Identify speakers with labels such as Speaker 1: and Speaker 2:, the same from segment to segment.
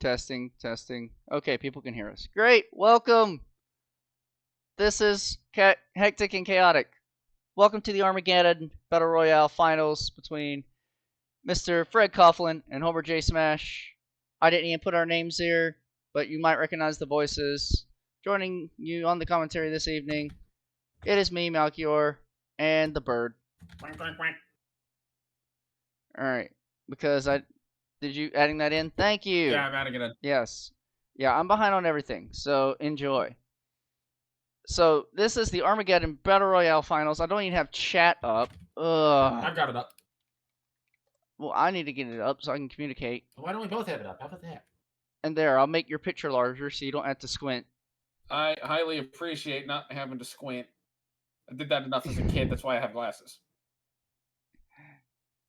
Speaker 1: Testing, testing. Okay, people can hear us. Great, welcome. This is Hectic and Chaotic. Welcome to the Armageddon Battle Royale Finals between Mr. Fred Coughlin and Homer J. Smash. I didn't even put our names here, but you might recognize the voices. Joining you on the commentary this evening, it is me, Malchior, and the bird.
Speaker 2: Quack, quack, quack.
Speaker 1: Alright, because did you adding that in? Thank you.
Speaker 2: Yeah, I'm adding it in.
Speaker 1: Yes. Yeah, I'm behind on everything, so enjoy. So, this is the Armageddon Battle Royale Finals. I don't even have chat up. Ugh.
Speaker 2: I've got it up.
Speaker 1: Well, I need to get it up so I can communicate.
Speaker 2: Why don't we both have it up? How about that?
Speaker 1: And there, I'll make your picture larger so you don't have to squint.
Speaker 2: I highly appreciate not having to squint. I did that enough as a kid. That's why I have glasses.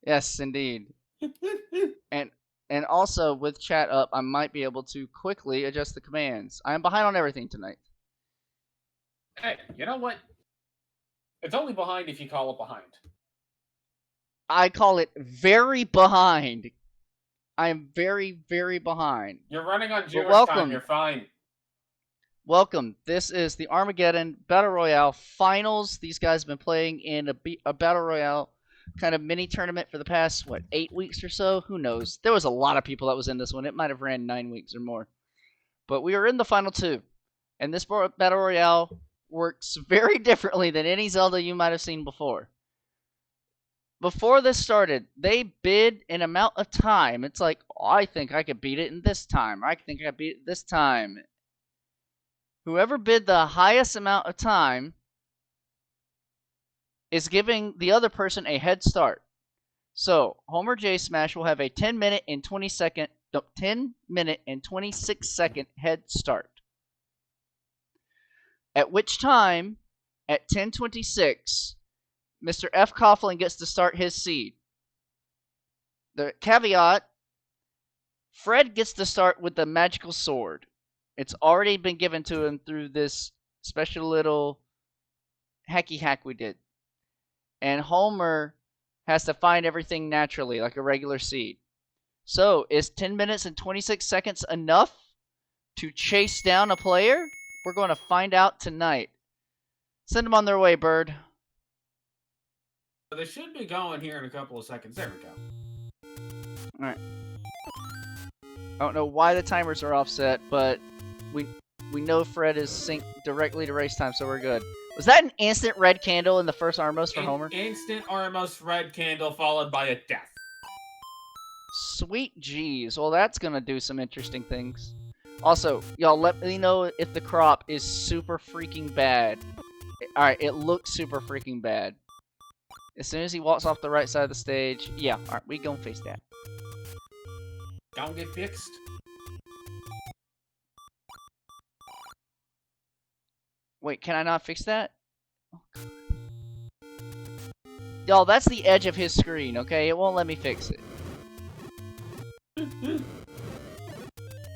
Speaker 1: Yes, indeed. And also, with chat up, I might be able to quickly adjust the commands. I am behind on everything tonight.
Speaker 2: Hey, you know what? It's only behind if you call it behind.
Speaker 1: I call it very behind. I am very, very behind.
Speaker 2: You're running on Jewish
Speaker 1: welcome.
Speaker 2: time. You're fine.
Speaker 1: Welcome. This is the Armageddon Battle Royale Finals. These guys have been playing in a Battle Royale kind of mini tournament for the past, 8 weeks or so? Who knows? There was a lot of people that was in this one. It might have ran 9 weeks or more. But we are in the final two. And this Battle Royale works very differently than any Zelda you might have seen before. Before this started, they bid an amount of time. It's like, oh, I think I could beat it in this time. I think I could beat it this time. Whoever bid the highest amount of time is giving the other person a head start. So, Homer J. Smash will have a 10 minute and 26 second head start. At which time, at 10:26, Mr. F. Coughlin gets to start his seed. The caveat, Fred gets to start with the magical sword. It's already been given to him through this special little hacky hack we did. And Homer has to find everything naturally, like a regular seed. So, is 10 minutes and 26 seconds enough to chase down a player? We're going to find out tonight. Send them on their way, Bird.
Speaker 2: They should be going here in a couple of seconds. There we go.
Speaker 1: Alright. I don't know why the timers are offset, but we know Fred is synced directly to race time, so we're good. Was that an instant red candle in the first Armos for Homer?
Speaker 2: Instant Armos red candle followed by a death.
Speaker 1: Sweet jeez. Well, that's going to do some interesting things. Also, y'all let me know if the crop is super freaking bad. Alright, it looks super freaking bad. As soon as he walks off the right side of the stage, yeah, alright, we gonna fix that.
Speaker 2: Gonna get fixed.
Speaker 1: Wait, can I not fix that? Oh, God. Y'all, that's the edge of his screen, okay? It won't let me fix it.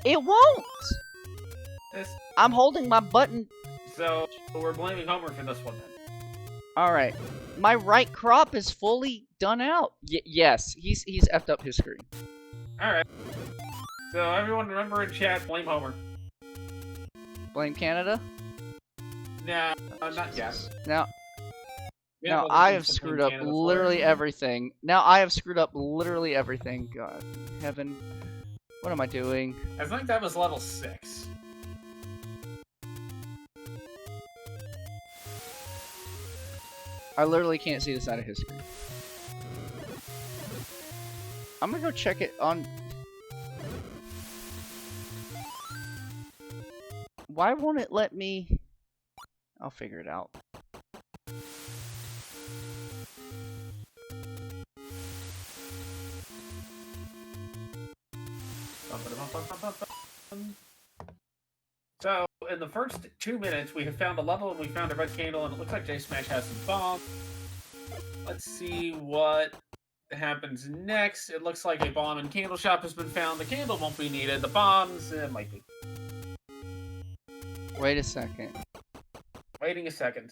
Speaker 1: It won't! I'm holding my button.
Speaker 2: So, we're blaming Homer for this one then.
Speaker 1: Alright. My right crop is fully done out. Yes, he's effed up his screen.
Speaker 2: Alright. So, everyone remember in chat, blame Homer.
Speaker 1: Blame Canada?
Speaker 2: No, not yet.
Speaker 1: Now I have screwed up literally everything. Now I have screwed up literally everything. God, heaven. What am I doing?
Speaker 2: I think that was level 6.
Speaker 1: I literally can't see the side of his screen. I'm gonna go check it on... Why won't it let me... I'll figure it out.
Speaker 2: So, in the first 2 minutes, we have found a level and we found a red candle, and it looks like J Smash has some bombs. Let's see what happens next. It looks like a bomb and candle shop has been found. The candle won't be needed. The bombs, might be.
Speaker 1: Wait a second.
Speaker 2: Waiting a second.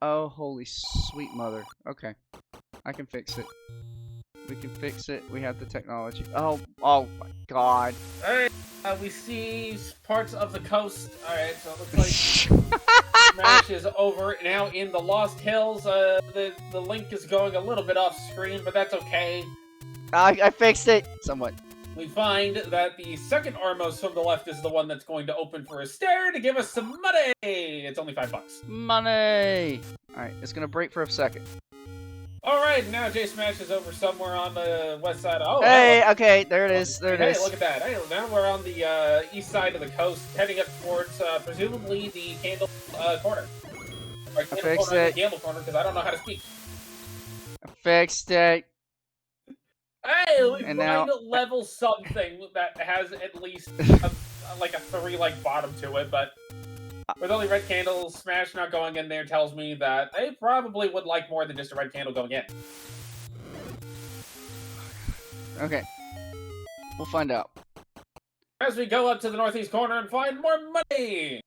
Speaker 1: Oh, holy sweet mother. Okay. I can fix it. We can fix it. We have the technology. Oh my god.
Speaker 2: Hey! we see parts of the coast. All right, so it looks like Smash is over now in the Lost Hills. The link is going a little bit off screen, but that's okay.
Speaker 1: I fixed it somewhat.
Speaker 2: We find that the second Armos from the left is the one that's going to open for a stare to give us some money. It's only $5.
Speaker 1: Money. All right, it's gonna break for a second.
Speaker 2: All right, now J Smash is over somewhere on the west side. Oh,
Speaker 1: Hey, okay, there it is. There it is.
Speaker 2: Hey, look at that. Hey, now we're on the east side of the coast, heading up towards presumably the Candle corner. Or Candle
Speaker 1: fixed
Speaker 2: corner,
Speaker 1: it.
Speaker 2: Candle corner, because I don't know how to speak.
Speaker 1: I fixed it.
Speaker 2: Hey, we
Speaker 1: And
Speaker 2: find
Speaker 1: now-
Speaker 2: level something that has at least like a 3 like bottom to it, but with only red candles, Smash not going in there tells me that they probably would like more than just a red candle going in.
Speaker 1: Okay. We'll find out.
Speaker 2: As we go up to the northeast corner and find more money!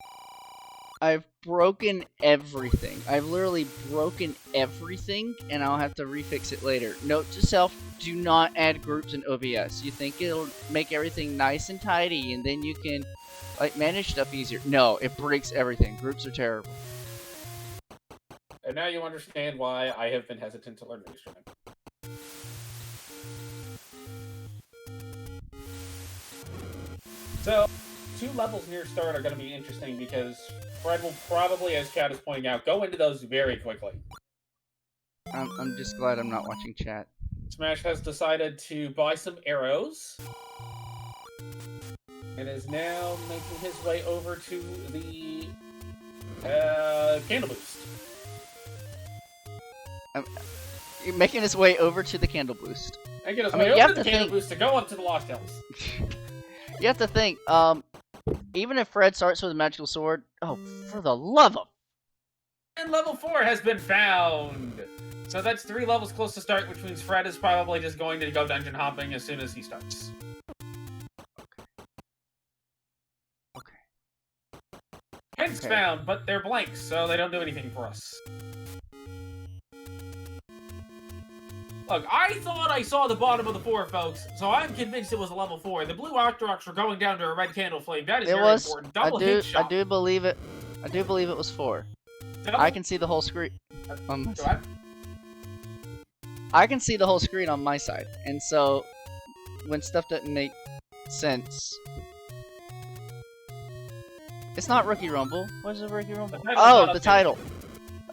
Speaker 1: I've broken everything. I've literally broken everything, and I'll have to refix it later. Note to self, do not add groups in OBS. You think it'll make everything nice and tidy, and then you can like manage stuff easier. No, it breaks everything. Groups are terrible.
Speaker 2: And now you understand why I have been hesitant to learn mainstreaming. So, 2 levels near start are going to be interesting because Fred will probably, as Chad is pointing out, go into those very quickly.
Speaker 1: I'm just glad I'm not watching chat.
Speaker 2: Smash has decided to buy some arrows and is now making his way over to the candle boost.
Speaker 1: You're making his way over to the candle boost.
Speaker 2: And his
Speaker 1: I
Speaker 2: way
Speaker 1: mean, you
Speaker 2: over
Speaker 1: have
Speaker 2: to the
Speaker 1: to
Speaker 2: candle
Speaker 1: think-
Speaker 2: boost to go up to the Lost Hills.
Speaker 1: You have to think, even if Fred starts with a magical sword, oh, for the love of...
Speaker 2: And level 4 has been found! So that's 3 levels close to start, which means Fred is probably just going to go dungeon hopping as soon as he starts.
Speaker 1: Okay.
Speaker 2: Hints
Speaker 1: Okay.
Speaker 2: found, but they're blank, so they don't do anything for us. Look, I thought I saw the bottom of the 4, folks, so I'm convinced it was a level 4. The blue Octoroks were going down to a red candle flame. That is
Speaker 1: It
Speaker 2: very
Speaker 1: was.
Speaker 2: important.
Speaker 1: I
Speaker 2: Double hit
Speaker 1: do.
Speaker 2: shot.
Speaker 1: I do believe it. I do believe it was 4. I can see the whole screen.
Speaker 2: Go ahead.
Speaker 1: I can see the whole screen on my side, and so when stuff doesn't make sense, it's not Rookie Rumble. What is a Rookie Rumble?
Speaker 2: The title's
Speaker 1: Oh,
Speaker 2: not
Speaker 1: the
Speaker 2: updated.
Speaker 1: title.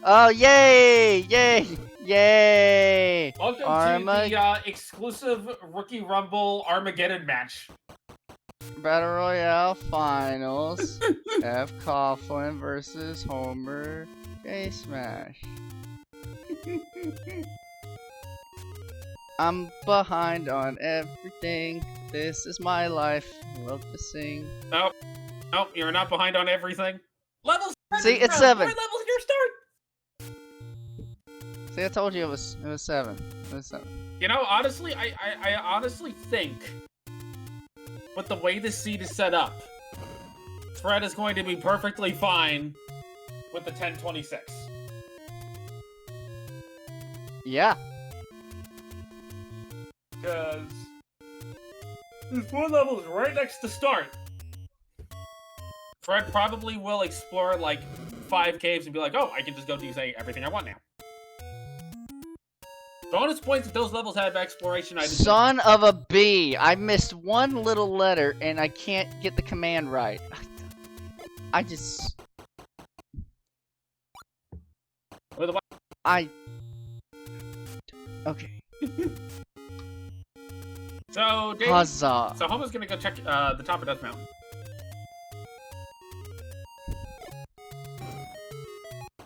Speaker 1: Oh, yay! Yay! Yay!
Speaker 2: Welcome
Speaker 1: Arma-
Speaker 2: to the exclusive Rookie Rumble Armageddon match.
Speaker 1: Battle Royale Finals. F. Coughlin versus Homer J Smash. I'm behind on everything. This is my life. I love to sing.
Speaker 2: Nope, you're not behind on everything. Level 7!
Speaker 1: See, it's
Speaker 2: bro.
Speaker 1: 7.
Speaker 2: 4 levels your start!
Speaker 1: See, I told you it was 7. It was 7.
Speaker 2: You know, honestly, I honestly think with the way this seed is set up, Fred is going to be perfectly fine with the 1026.
Speaker 1: Yeah.
Speaker 2: Because there's 4 levels right next to start. Fred probably will explore like 5 caves and be like, oh, I can just go do say everything I want now. Bonus points if those levels have exploration items.
Speaker 1: Son of a bee. I missed one little letter and I can't get the command right. I just...
Speaker 2: With a-
Speaker 1: Okay.
Speaker 2: So, Dave,
Speaker 1: Huzzah.
Speaker 2: so Homer's gonna go check the top of Death Mountain.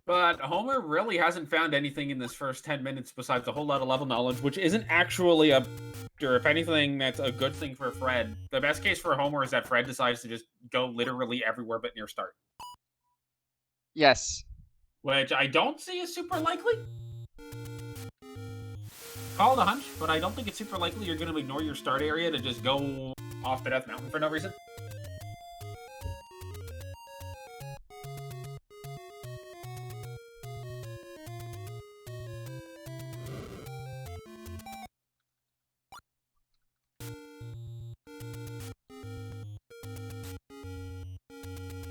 Speaker 2: But Homer really hasn't found anything in this first 10 minutes besides a whole lot of level knowledge, which isn't actually a... Or if anything, that's a good thing for Fred. The best case for Homer is that Fred decides to just go literally everywhere but near start.
Speaker 1: Yes.
Speaker 2: Which I don't see as super likely. Call it a hunch, but I don't think it's super likely you're going to ignore your start area to just go off the Death Mountain for no reason.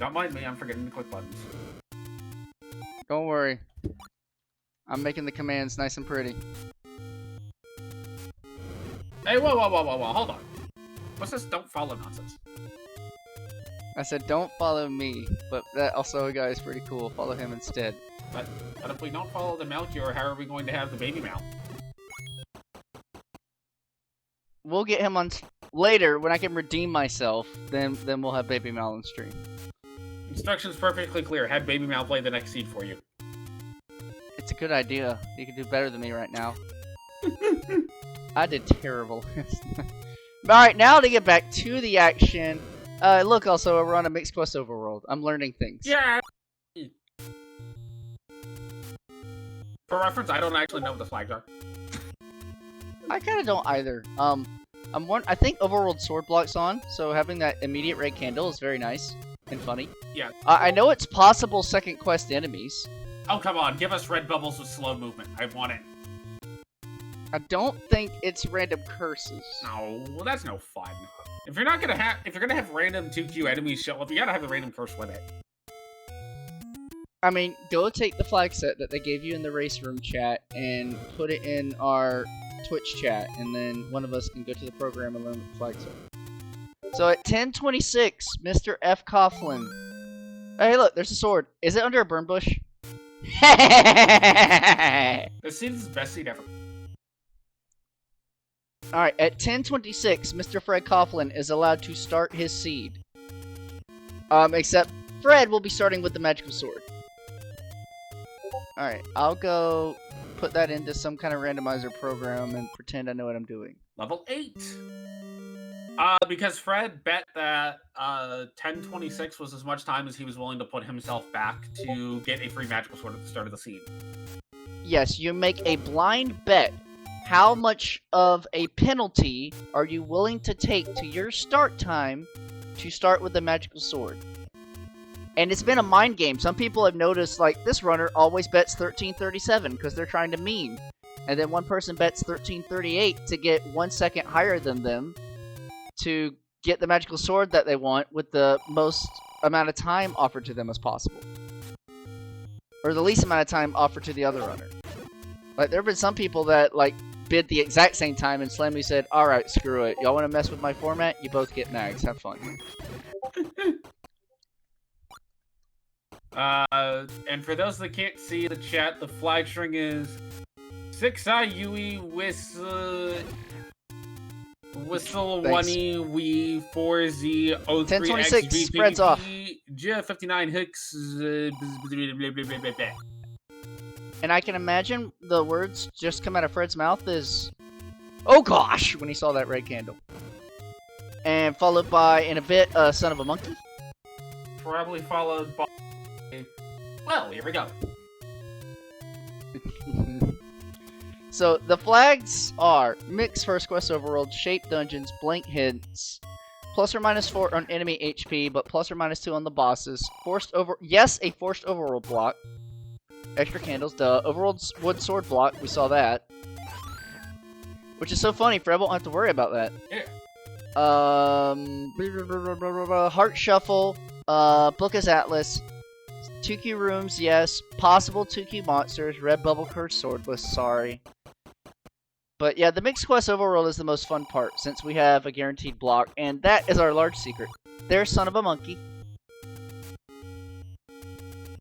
Speaker 2: Don't mind me, I'm forgetting to click buttons.
Speaker 1: Don't worry. I'm making the commands nice and pretty.
Speaker 2: Hey, whoa, hold on. What's this don't follow nonsense?
Speaker 1: I said don't follow me, but that also guy is pretty cool. Follow him instead.
Speaker 2: But if we don't follow the Melchior, how are we going to have the baby Mal?
Speaker 1: We'll get him on later when I can redeem myself. Then we'll have Baby Mal on stream.
Speaker 2: Instructions perfectly clear. Have baby Mal play the next seed for you.
Speaker 1: It's a good idea. You can do better than me right now. I did terrible. Alright, now to get back to the action. Look, also, we're on a mixed quest overworld. I'm learning things.
Speaker 2: Yeah! For reference, I don't actually know what the flags are.
Speaker 1: I kind of don't either. I think overworld sword block's on, so having that immediate red candle is very nice and funny.
Speaker 2: Yeah.
Speaker 1: I know it's possible second quest enemies.
Speaker 2: Oh, come on. Give us red bubbles with slow movement. I want it.
Speaker 1: I don't think it's random curses.
Speaker 2: No, well, that's no fun. If you're gonna have random 2Q enemies show up, you gotta have the random curse with it.
Speaker 1: I mean, go take the flag set that they gave you in the race room chat and put it in our Twitch chat, and then one of us can go to the program and learn what the flag set. So at 10:26, Mr. F. Coughlin. Hey, look, there's a sword. Is it under a burn bush?
Speaker 2: This seed is the best seed ever.
Speaker 1: Alright, at 10:26, Mr. Fred Coughlin is allowed to start his seed. Except Fred will be starting with the magical sword. Alright, I'll go put that into some kind of randomizer program and pretend I know what I'm doing.
Speaker 2: Level 8. Because Fred bet that 10:26 was as much time as he was willing to put himself back to get a free magical sword at the start of the seed.
Speaker 1: Yes, you make a blind bet. How much of a penalty are you willing to take to your start time to start with the magical sword? And it's been a mind game. Some people have noticed, like, this runner always bets 13:37 because they're trying to meme. And then one person bets 13:38 to get 1 second higher than them to get the magical sword that they want with the most amount of time offered to them as possible. Or the least amount of time offered to the other runner. Like, there have been some people that, like, bid the exact same time and Slammy said, alright, screw it. Y'all want to mess with my format? You both get mags. Have fun.
Speaker 2: And for those that can't see the chat, the flag string is 6I Yui Whistle 1E We 4Z 03
Speaker 1: 10:26 spreads off.
Speaker 2: G59 Hicks.
Speaker 1: And I can imagine the words just come out of Fred's mouth is, oh gosh, when he saw that red candle. And followed by, in a bit, son of a monkey.
Speaker 2: Probably followed by, well, here we go.
Speaker 1: So, the flags are Mixed First Quest Overworld, Shape Dungeons, Blank Hints, +or-4 on enemy HP, but +or-2 on the bosses, a forced overworld block, extra candles, duh, overworld wood sword block, we saw that. Which is so funny, Fred won't have to worry about that.
Speaker 2: Yeah.
Speaker 1: Heart Shuffle, Book as Atlas, 2Q rooms, yes, possible 2Q monsters, red bubble curse swordless, sorry. But yeah, the mixed quest overworld is the most fun part, since we have a guaranteed block, and that is our large secret. There's son of a monkey.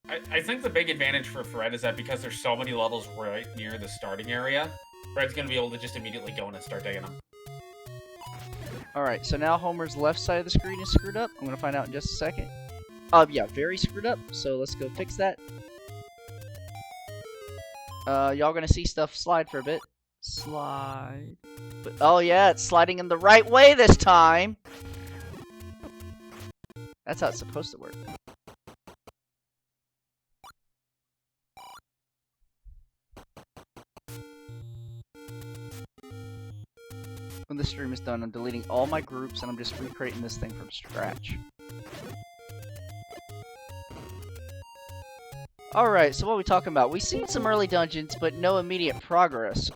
Speaker 2: I think the big advantage for Fred is that because there's so many levels right near the starting area, Fred's going to be able to just immediately go in and start digging them.
Speaker 1: Alright, so now Homer's left side of the screen is screwed up. I'm going to find out in just a second. Yeah, very screwed up, so let's go fix that. Y'all going to see stuff slide for a bit. Slide. But, oh yeah, it's sliding in the right way this time! That's how it's supposed to work. When the stream is done, I'm deleting all my groups and I'm just recreating this thing from scratch. Alright, so what are we talking about? We've seen some early dungeons, but no immediate progress.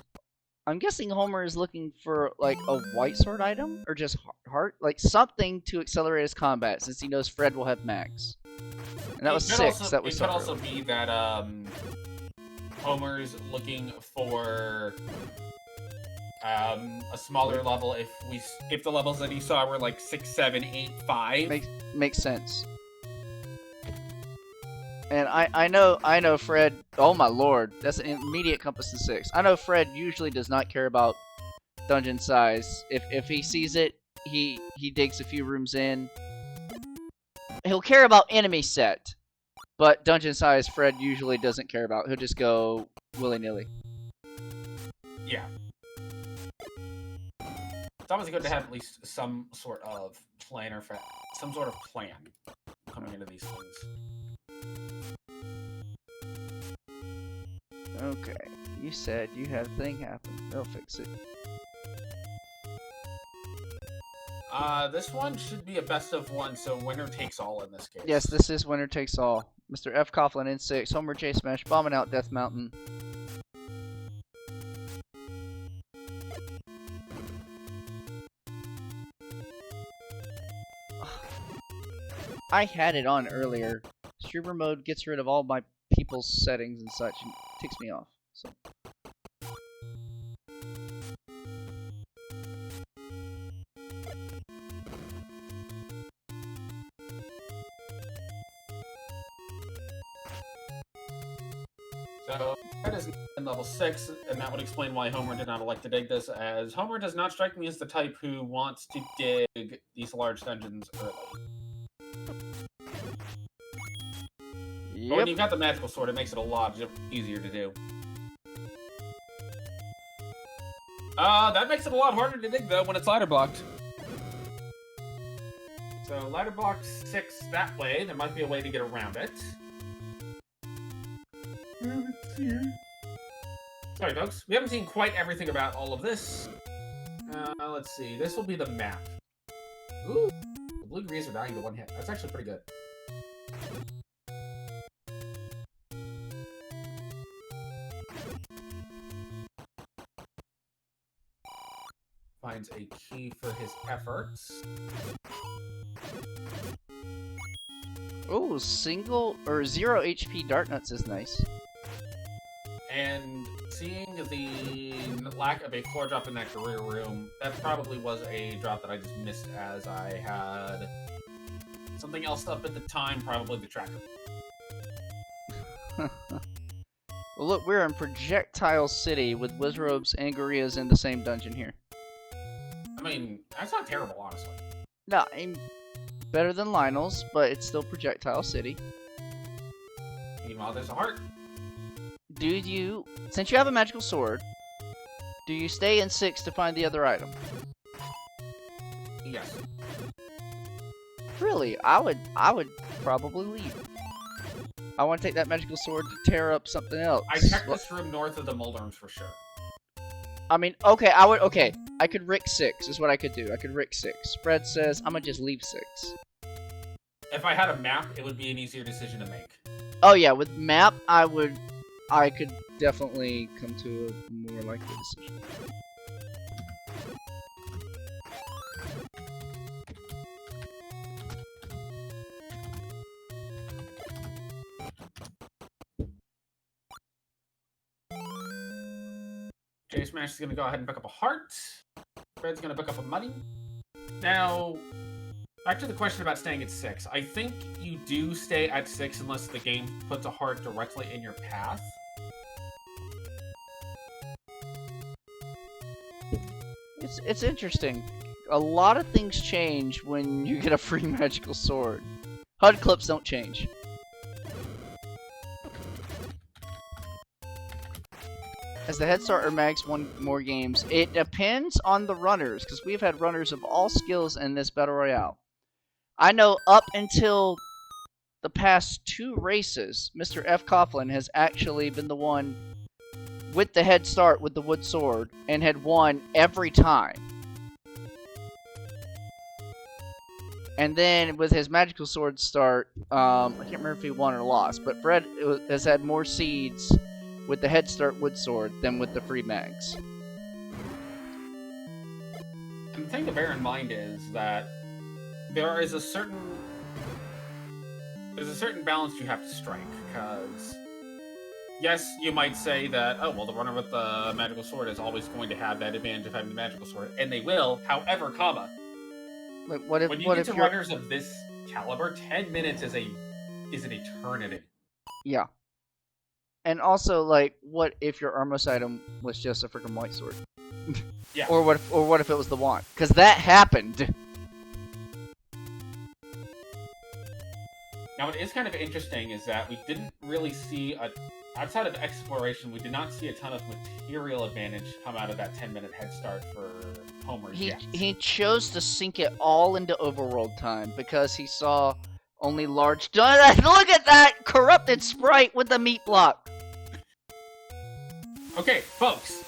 Speaker 1: I'm guessing Homer is looking for, like, a white sword item? Or just heart? Like, something to accelerate his combat, since he knows Fred will have mags. And that was 6 that we
Speaker 2: It
Speaker 1: saw.
Speaker 2: could also be that Homer's looking for a smaller level if the levels that he saw were like 6, 7, 8, 5.
Speaker 1: Makes sense. And I know Fred. Oh my lord, that's an immediate compass to 6. I know Fred usually does not care about dungeon size. If he sees it, he digs a few rooms in. He'll care about enemy set, but dungeon size Fred usually doesn't care about. He'll just go willy-nilly.
Speaker 2: Yeah. It's always good to have at least some sort of plan coming into these things.
Speaker 1: Okay, you said you had a thing happen. They'll fix it.
Speaker 2: This one should be a best of one, so winner takes all in this case.
Speaker 1: Yes, this is winner takes all. Mr. F. Coughlin in 6, Homer J. Smash bombing out Death Mountain. I had it on earlier. Streamer mode gets rid of all my people's settings and such and takes me off. So.
Speaker 2: So that is in level 6, and that would explain why Homer did not elect to dig this, as Homer does not strike me as the type who wants to dig these large dungeons early.
Speaker 1: Yep.
Speaker 2: But when you've got the magical sword, it makes it a lot easier to do. That makes it a lot harder to dig, though, when it's ladder blocked. So ladder block 6 that way. There might be a way to get around it. Sorry, folks. We haven't seen quite everything about all of this. Let's see. This will be the map. Ooh. The blue greens are dying to 1 hit. That's actually pretty good. Finds a key for his efforts.
Speaker 1: Oh, single or 0 HP Dart Nuts is nice.
Speaker 2: And seeing the lack of a floor drop in that career room, that probably was a drop that I just missed as I had something else up at the time, probably the tracker.
Speaker 1: Well, look, we're in Projectile City with Wizrobes and Gorillas in the same dungeon here.
Speaker 2: I mean, that's not terrible, honestly.
Speaker 1: No, I'm better than Lionel's, but it's still Projectile City.
Speaker 2: Meanwhile, there's a heart.
Speaker 1: Do you, since you have a magical sword, do you stay in 6 to find the other item?
Speaker 2: Yes.
Speaker 1: Really? I would probably leave. I want to take that magical sword to tear up something else.
Speaker 2: I checked this room north of the Mulderns for sure.
Speaker 1: I mean, okay, I could Rick 6 is what I could do. I could Rick 6. Fred says I'm gonna just leave 6.
Speaker 2: If I had a map, it would be an easier decision to make.
Speaker 1: Oh yeah, with map, I could definitely come to a more likely decision.
Speaker 2: J Smash is going to go ahead and pick up a heart. Fred's going to pick up a money. Now, back to the question about staying at 6. I think you do stay at 6 unless the game puts a heart directly in your path.
Speaker 1: It's interesting. A lot of things change when you get a free magical sword. HUD clips don't change. As the Head Start or Mags won more games, it depends on the runners, because we've had runners of all skills in this Battle Royale. I know up until the past 2 races, Mr. F. Coughlin has actually been the one with the Head Start with the wood sword, and had won every time. And then with his magical sword start, I can't remember if he won or lost, but Fred has had more seeds with the Head Start wood sword than with the free mags.
Speaker 2: And the thing to bear in mind is that there is a certain there's a certain balance you have to strike, because yes, you might say that, oh, well, the runner with the magical sword is always going to have that advantage of having the magical sword, and they will. However,
Speaker 1: Like,
Speaker 2: when you get to runners of this caliber, 10 minutes is an eternity.
Speaker 1: Yeah. And also, like, what if your Armos item was just a freaking white sword?
Speaker 2: Yeah.
Speaker 1: Or what if it was the wand? Because that happened.
Speaker 2: Now, what is kind of interesting is that we didn't really see outside of exploration, we did not see a ton of material advantage come out of that 10-minute head start for Homer yet.
Speaker 1: He chose to sink it all into overworld time because he saw only large. Look at that corrupted sprite with the meat block.
Speaker 2: Okay, folks,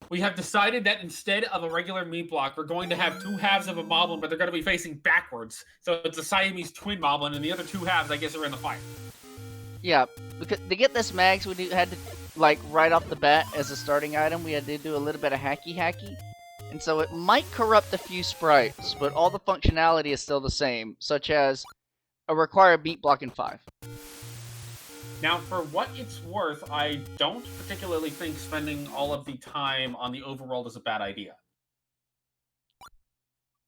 Speaker 2: we have decided that instead of a regular meat block, we're going to have two halves of a moblin, but they're going to be facing backwards. So it's a Siamese twin moblin, and the other two halves, I guess, are in the fire.
Speaker 1: Yeah, because to get this mags, we had to, like, right off the bat as a starting item, we had to do a little bit of hacky. And so it might corrupt a few sprites, but all the functionality is still the same, such as a required beat block in 5.
Speaker 2: Now, for what it's worth, I don't particularly think spending all of the time on the overworld is a bad idea.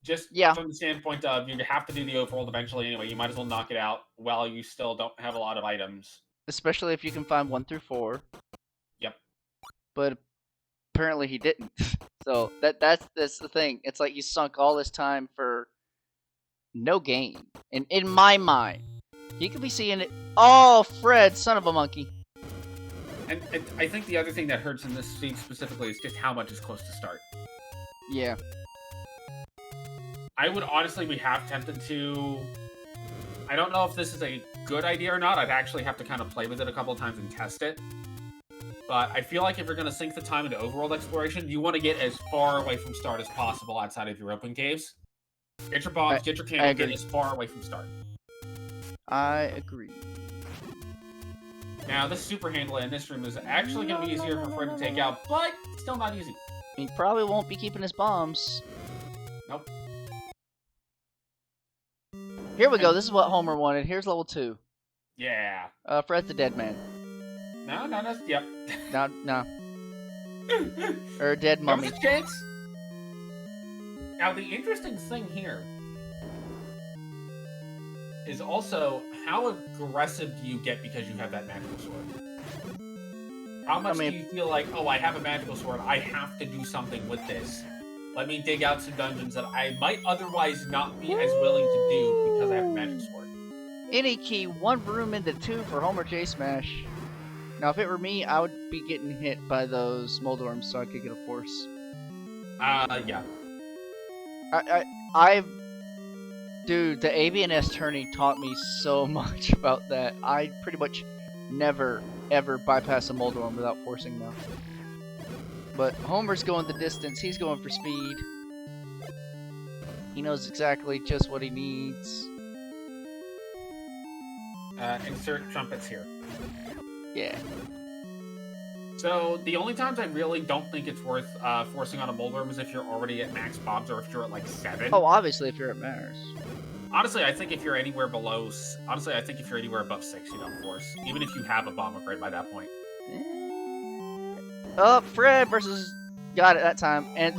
Speaker 2: Just from the standpoint of you have to do the overworld eventually anyway, you might as well knock it out while you still don't have a lot of items.
Speaker 1: Especially if you can find 1 through 4.
Speaker 2: Yep.
Speaker 1: But apparently he didn't. So that's the thing. It's like you sunk all this time for no gain. And in my mind, he could be seeing it. Oh, Fred, son of a monkey.
Speaker 2: And I think the other thing that hurts in this scene specifically is just how much is close to start.
Speaker 1: Yeah.
Speaker 2: I would honestly be half tempted to... I don't know if this is a good idea or not. I'd actually have to kind of play with it a couple of times and test it. But I feel like if you're going to sink the time into overworld exploration, you want to get as far away from start as possible outside of your open caves. Get your bombs, get your candle, get as far away from start.
Speaker 1: I agree.
Speaker 2: Now, this super handler in this room is actually going to be easier for Fred to take out, but still not easy.
Speaker 1: He probably won't be keeping his bombs.
Speaker 2: Nope.
Speaker 1: Here we go. This is what Homer wanted. Here's level 2.
Speaker 2: Yeah.
Speaker 1: Fred's the dead man.
Speaker 2: No, that's... Yep.
Speaker 1: No. Or dead mummy.
Speaker 2: There was a chance. Now, the interesting thing here is also how aggressive do you get because you have that magical sword? How much do you feel like, oh, I have a magical sword, I have to do something with this. Let me dig out some dungeons that I might otherwise not be as willing to do because I have a magic sword.
Speaker 1: Any key, 1 room into 2 for Homer J Smash. Now, if it were me, I would be getting hit by those Moldorms so I could get a force.
Speaker 2: Yeah.
Speaker 1: Dude, the ABNS tourney taught me so much about that. I pretty much never, ever bypass a Moldorm without forcing them. But Homer's going the distance. He's going for speed. He knows exactly just what he needs.
Speaker 2: Insert trumpets here.
Speaker 1: Yeah.
Speaker 2: So, the only times I really don't think it's worth forcing on a Moldorm is if you're already at max bombs or if you're at like 7.
Speaker 1: Oh, obviously if you're at Mars.
Speaker 2: Honestly, I think if you're anywhere below... Honestly, I think if you're anywhere above 6, you don't force. Even if you have a bomb upgrade by that point.
Speaker 1: Oh, Fred versus... Got it that time. And...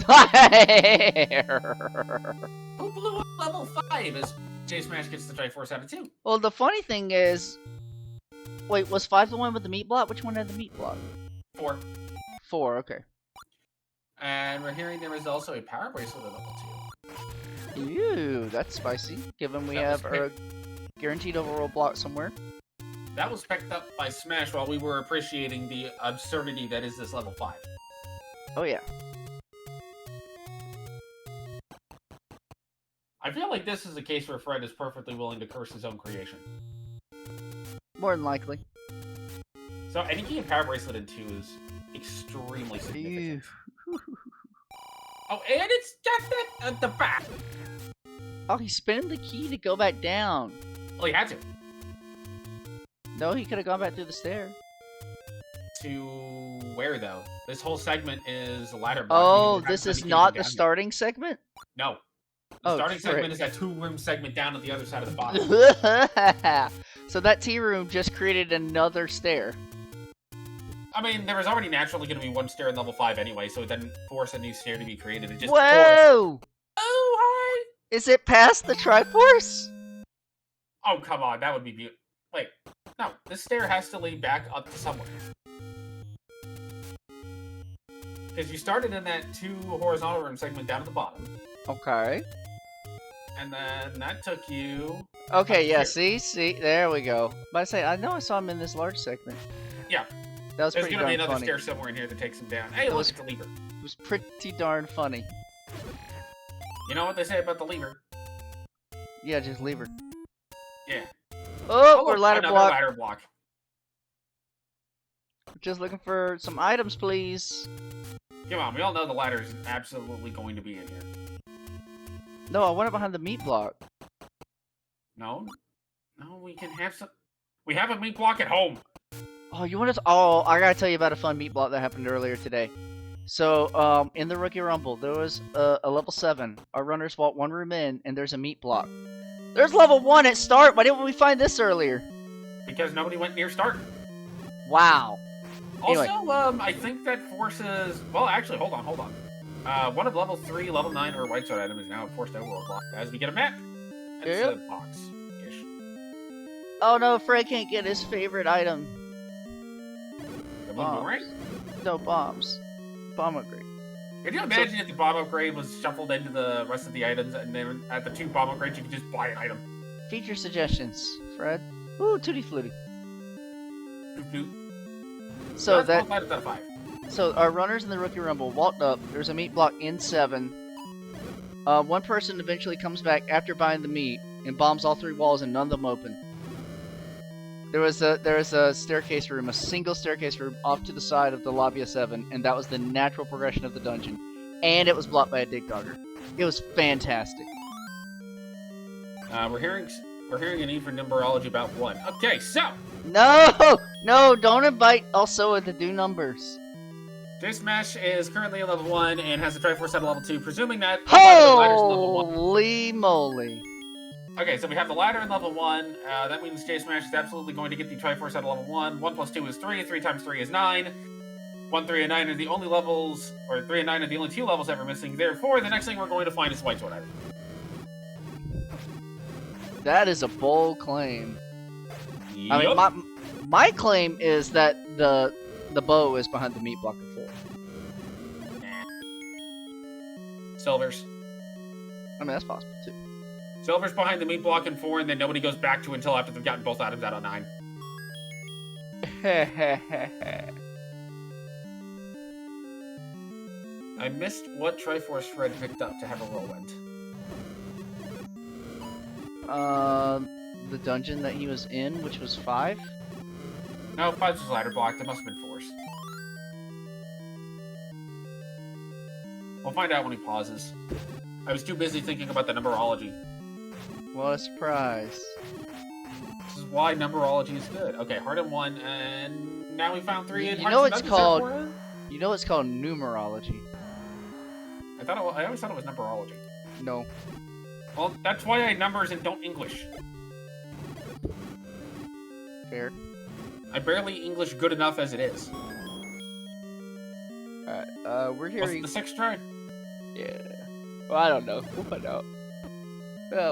Speaker 2: Who blew up level 5 as J Smash gets the Triforce out of 2?
Speaker 1: Well, the funny thing is... Wait, was 5 the one with the meat block? Which one had the meat block?
Speaker 2: 4.
Speaker 1: 4, okay.
Speaker 2: And we're hearing there is also a power bracelet at level 2.
Speaker 1: Ew, that's spicy. Given we have a guaranteed overall block somewhere.
Speaker 2: That was picked up by Smash while we were appreciating the absurdity that is this level 5.
Speaker 1: Oh yeah.
Speaker 2: I feel like this is a case where Fred is perfectly willing to curse his own creation.
Speaker 1: More than likely.
Speaker 2: So any key and power bracelet in 2 is extremely significant. Oh, and it's just at the back.
Speaker 1: Oh, he's spinning the key to go back down.
Speaker 2: Well, he had to.
Speaker 1: No, he could have gone back through the stair.
Speaker 2: To where, though? This whole segment is ladder block.
Speaker 1: Oh, this is not the starting segment?
Speaker 2: No. The
Speaker 1: Oh,
Speaker 2: starting
Speaker 1: frick.
Speaker 2: segment is that 2-room segment down at the other side of the bottom.
Speaker 1: So that T room just created another stair.
Speaker 2: I mean, there was already naturally going to be one stair in level 5 anyway, so it didn't force a new stair to be created. It just forced.
Speaker 1: Whoa!
Speaker 2: Oh, hi!
Speaker 1: Is it past the Triforce?
Speaker 2: Oh, come on, that would be beautiful. Wait, no, this stair has to lead back up to somewhere. Because you started in that 2 horizontal room segment down at the bottom.
Speaker 1: Okay.
Speaker 2: And then that took you...
Speaker 1: Okay, yeah,
Speaker 2: here.
Speaker 1: see? There we go. But I say, I know I saw him in this large segment.
Speaker 2: Yeah.
Speaker 1: That was
Speaker 2: There's
Speaker 1: pretty
Speaker 2: going to be
Speaker 1: darn
Speaker 2: another
Speaker 1: funny.
Speaker 2: stair somewhere in here that takes him down. Hey,
Speaker 1: That
Speaker 2: look,
Speaker 1: was-
Speaker 2: it's a lever.
Speaker 1: It was pretty darn funny.
Speaker 2: You know what they say about the lever?
Speaker 1: Yeah, just leave her.
Speaker 2: Yeah.
Speaker 1: Oh,
Speaker 2: look,
Speaker 1: we're ladder
Speaker 2: another
Speaker 1: block.
Speaker 2: ladder block.
Speaker 1: Just looking for some items, please.
Speaker 2: Come on, we all know the ladder is absolutely going to be in here.
Speaker 1: No, I went up behind the meat block.
Speaker 2: No? No, we can have some... We have a meat block at home.
Speaker 1: Oh, you want to? Oh, I gotta tell you about a fun meat block that happened earlier today. So, in the Rookie Rumble, there was a level 7. Our runners walk 1 room in, and there's a meat block. There's level 1 at start. Why didn't we find this earlier?
Speaker 2: Because nobody went near start.
Speaker 1: Wow.
Speaker 2: Also,
Speaker 1: Anyway.
Speaker 2: I think that forces... Well, actually, hold on. One of level 3, level 9, or white sword item is now a forced overworld block as we get a map. It's
Speaker 1: Yep.
Speaker 2: a box-ish.
Speaker 1: Oh no, Fred can't get his favorite item.
Speaker 2: The boomerang?
Speaker 1: No, bombs. Bomb upgrade.
Speaker 2: Could you imagine if the bomb upgrade was shuffled into the rest of the items, and then at the 2 bomb upgrades, you could just buy an item?
Speaker 1: Feature suggestions, Fred. Ooh, Tutti Flutti. So
Speaker 2: that's
Speaker 1: that...
Speaker 2: 5 out of 5.
Speaker 1: So our runners in the Rookie Rumble walked up. There's a meat block in 7. One person eventually comes back after buying the meat and bombs all 3 walls, and none of them open. There was a staircase room, a single staircase room off to the side of the lobby of 7, and that was the natural progression of the dungeon. And it was blocked by a dig dogger. It was fantastic.
Speaker 2: We're hearing a need for numerology about 1. Okay, so
Speaker 1: No, don't invite also to do numbers.
Speaker 2: J-Smash is currently at level 1 and has a Triforce at level 2, presuming that the ladder's level 1.
Speaker 1: Holy moly!
Speaker 2: Okay, so we have the ladder in level 1. That means J-Smash is absolutely going to get the Triforce at level 1. 1 plus 2 is 3. 3 times 3 is 9. 1, 3, and 9 are the only levels, or 3 and 9 are the only 2 levels ever missing. Therefore, the next thing we're going to find is white sword item.
Speaker 1: That is a bold claim.
Speaker 2: Yep.
Speaker 1: I mean, my claim is that the bow is behind the meat block of 4.
Speaker 2: Silvers.
Speaker 1: I mean, that's possible too.
Speaker 2: Silver's behind the meat block in 4, and then nobody goes back to until after they've gotten both items out on 9. I missed what Triforce Fred picked up to have a whirlwind.
Speaker 1: The dungeon that he was in, which was 5.
Speaker 2: No, 5 was ladder block. That must have been 4's. We'll find out when he pauses. I was too busy thinking about the numerology.
Speaker 1: What a surprise!
Speaker 2: This is why numerology is good. Okay, heart in 1, and now we found 3 in
Speaker 1: You
Speaker 2: hearts
Speaker 1: know
Speaker 2: and
Speaker 1: it's
Speaker 2: dungeons,
Speaker 1: called-
Speaker 2: therefore-
Speaker 1: You know it's called numerology.
Speaker 2: I always thought it was numerology.
Speaker 1: No.
Speaker 2: Well, that's why I numbers and don't English.
Speaker 1: Fair.
Speaker 2: I barely English good enough as it is.
Speaker 1: Alright, we're
Speaker 2: Was
Speaker 1: hearing...
Speaker 2: it the 6th try?
Speaker 1: Yeah. Well, I don't know. We'll find out.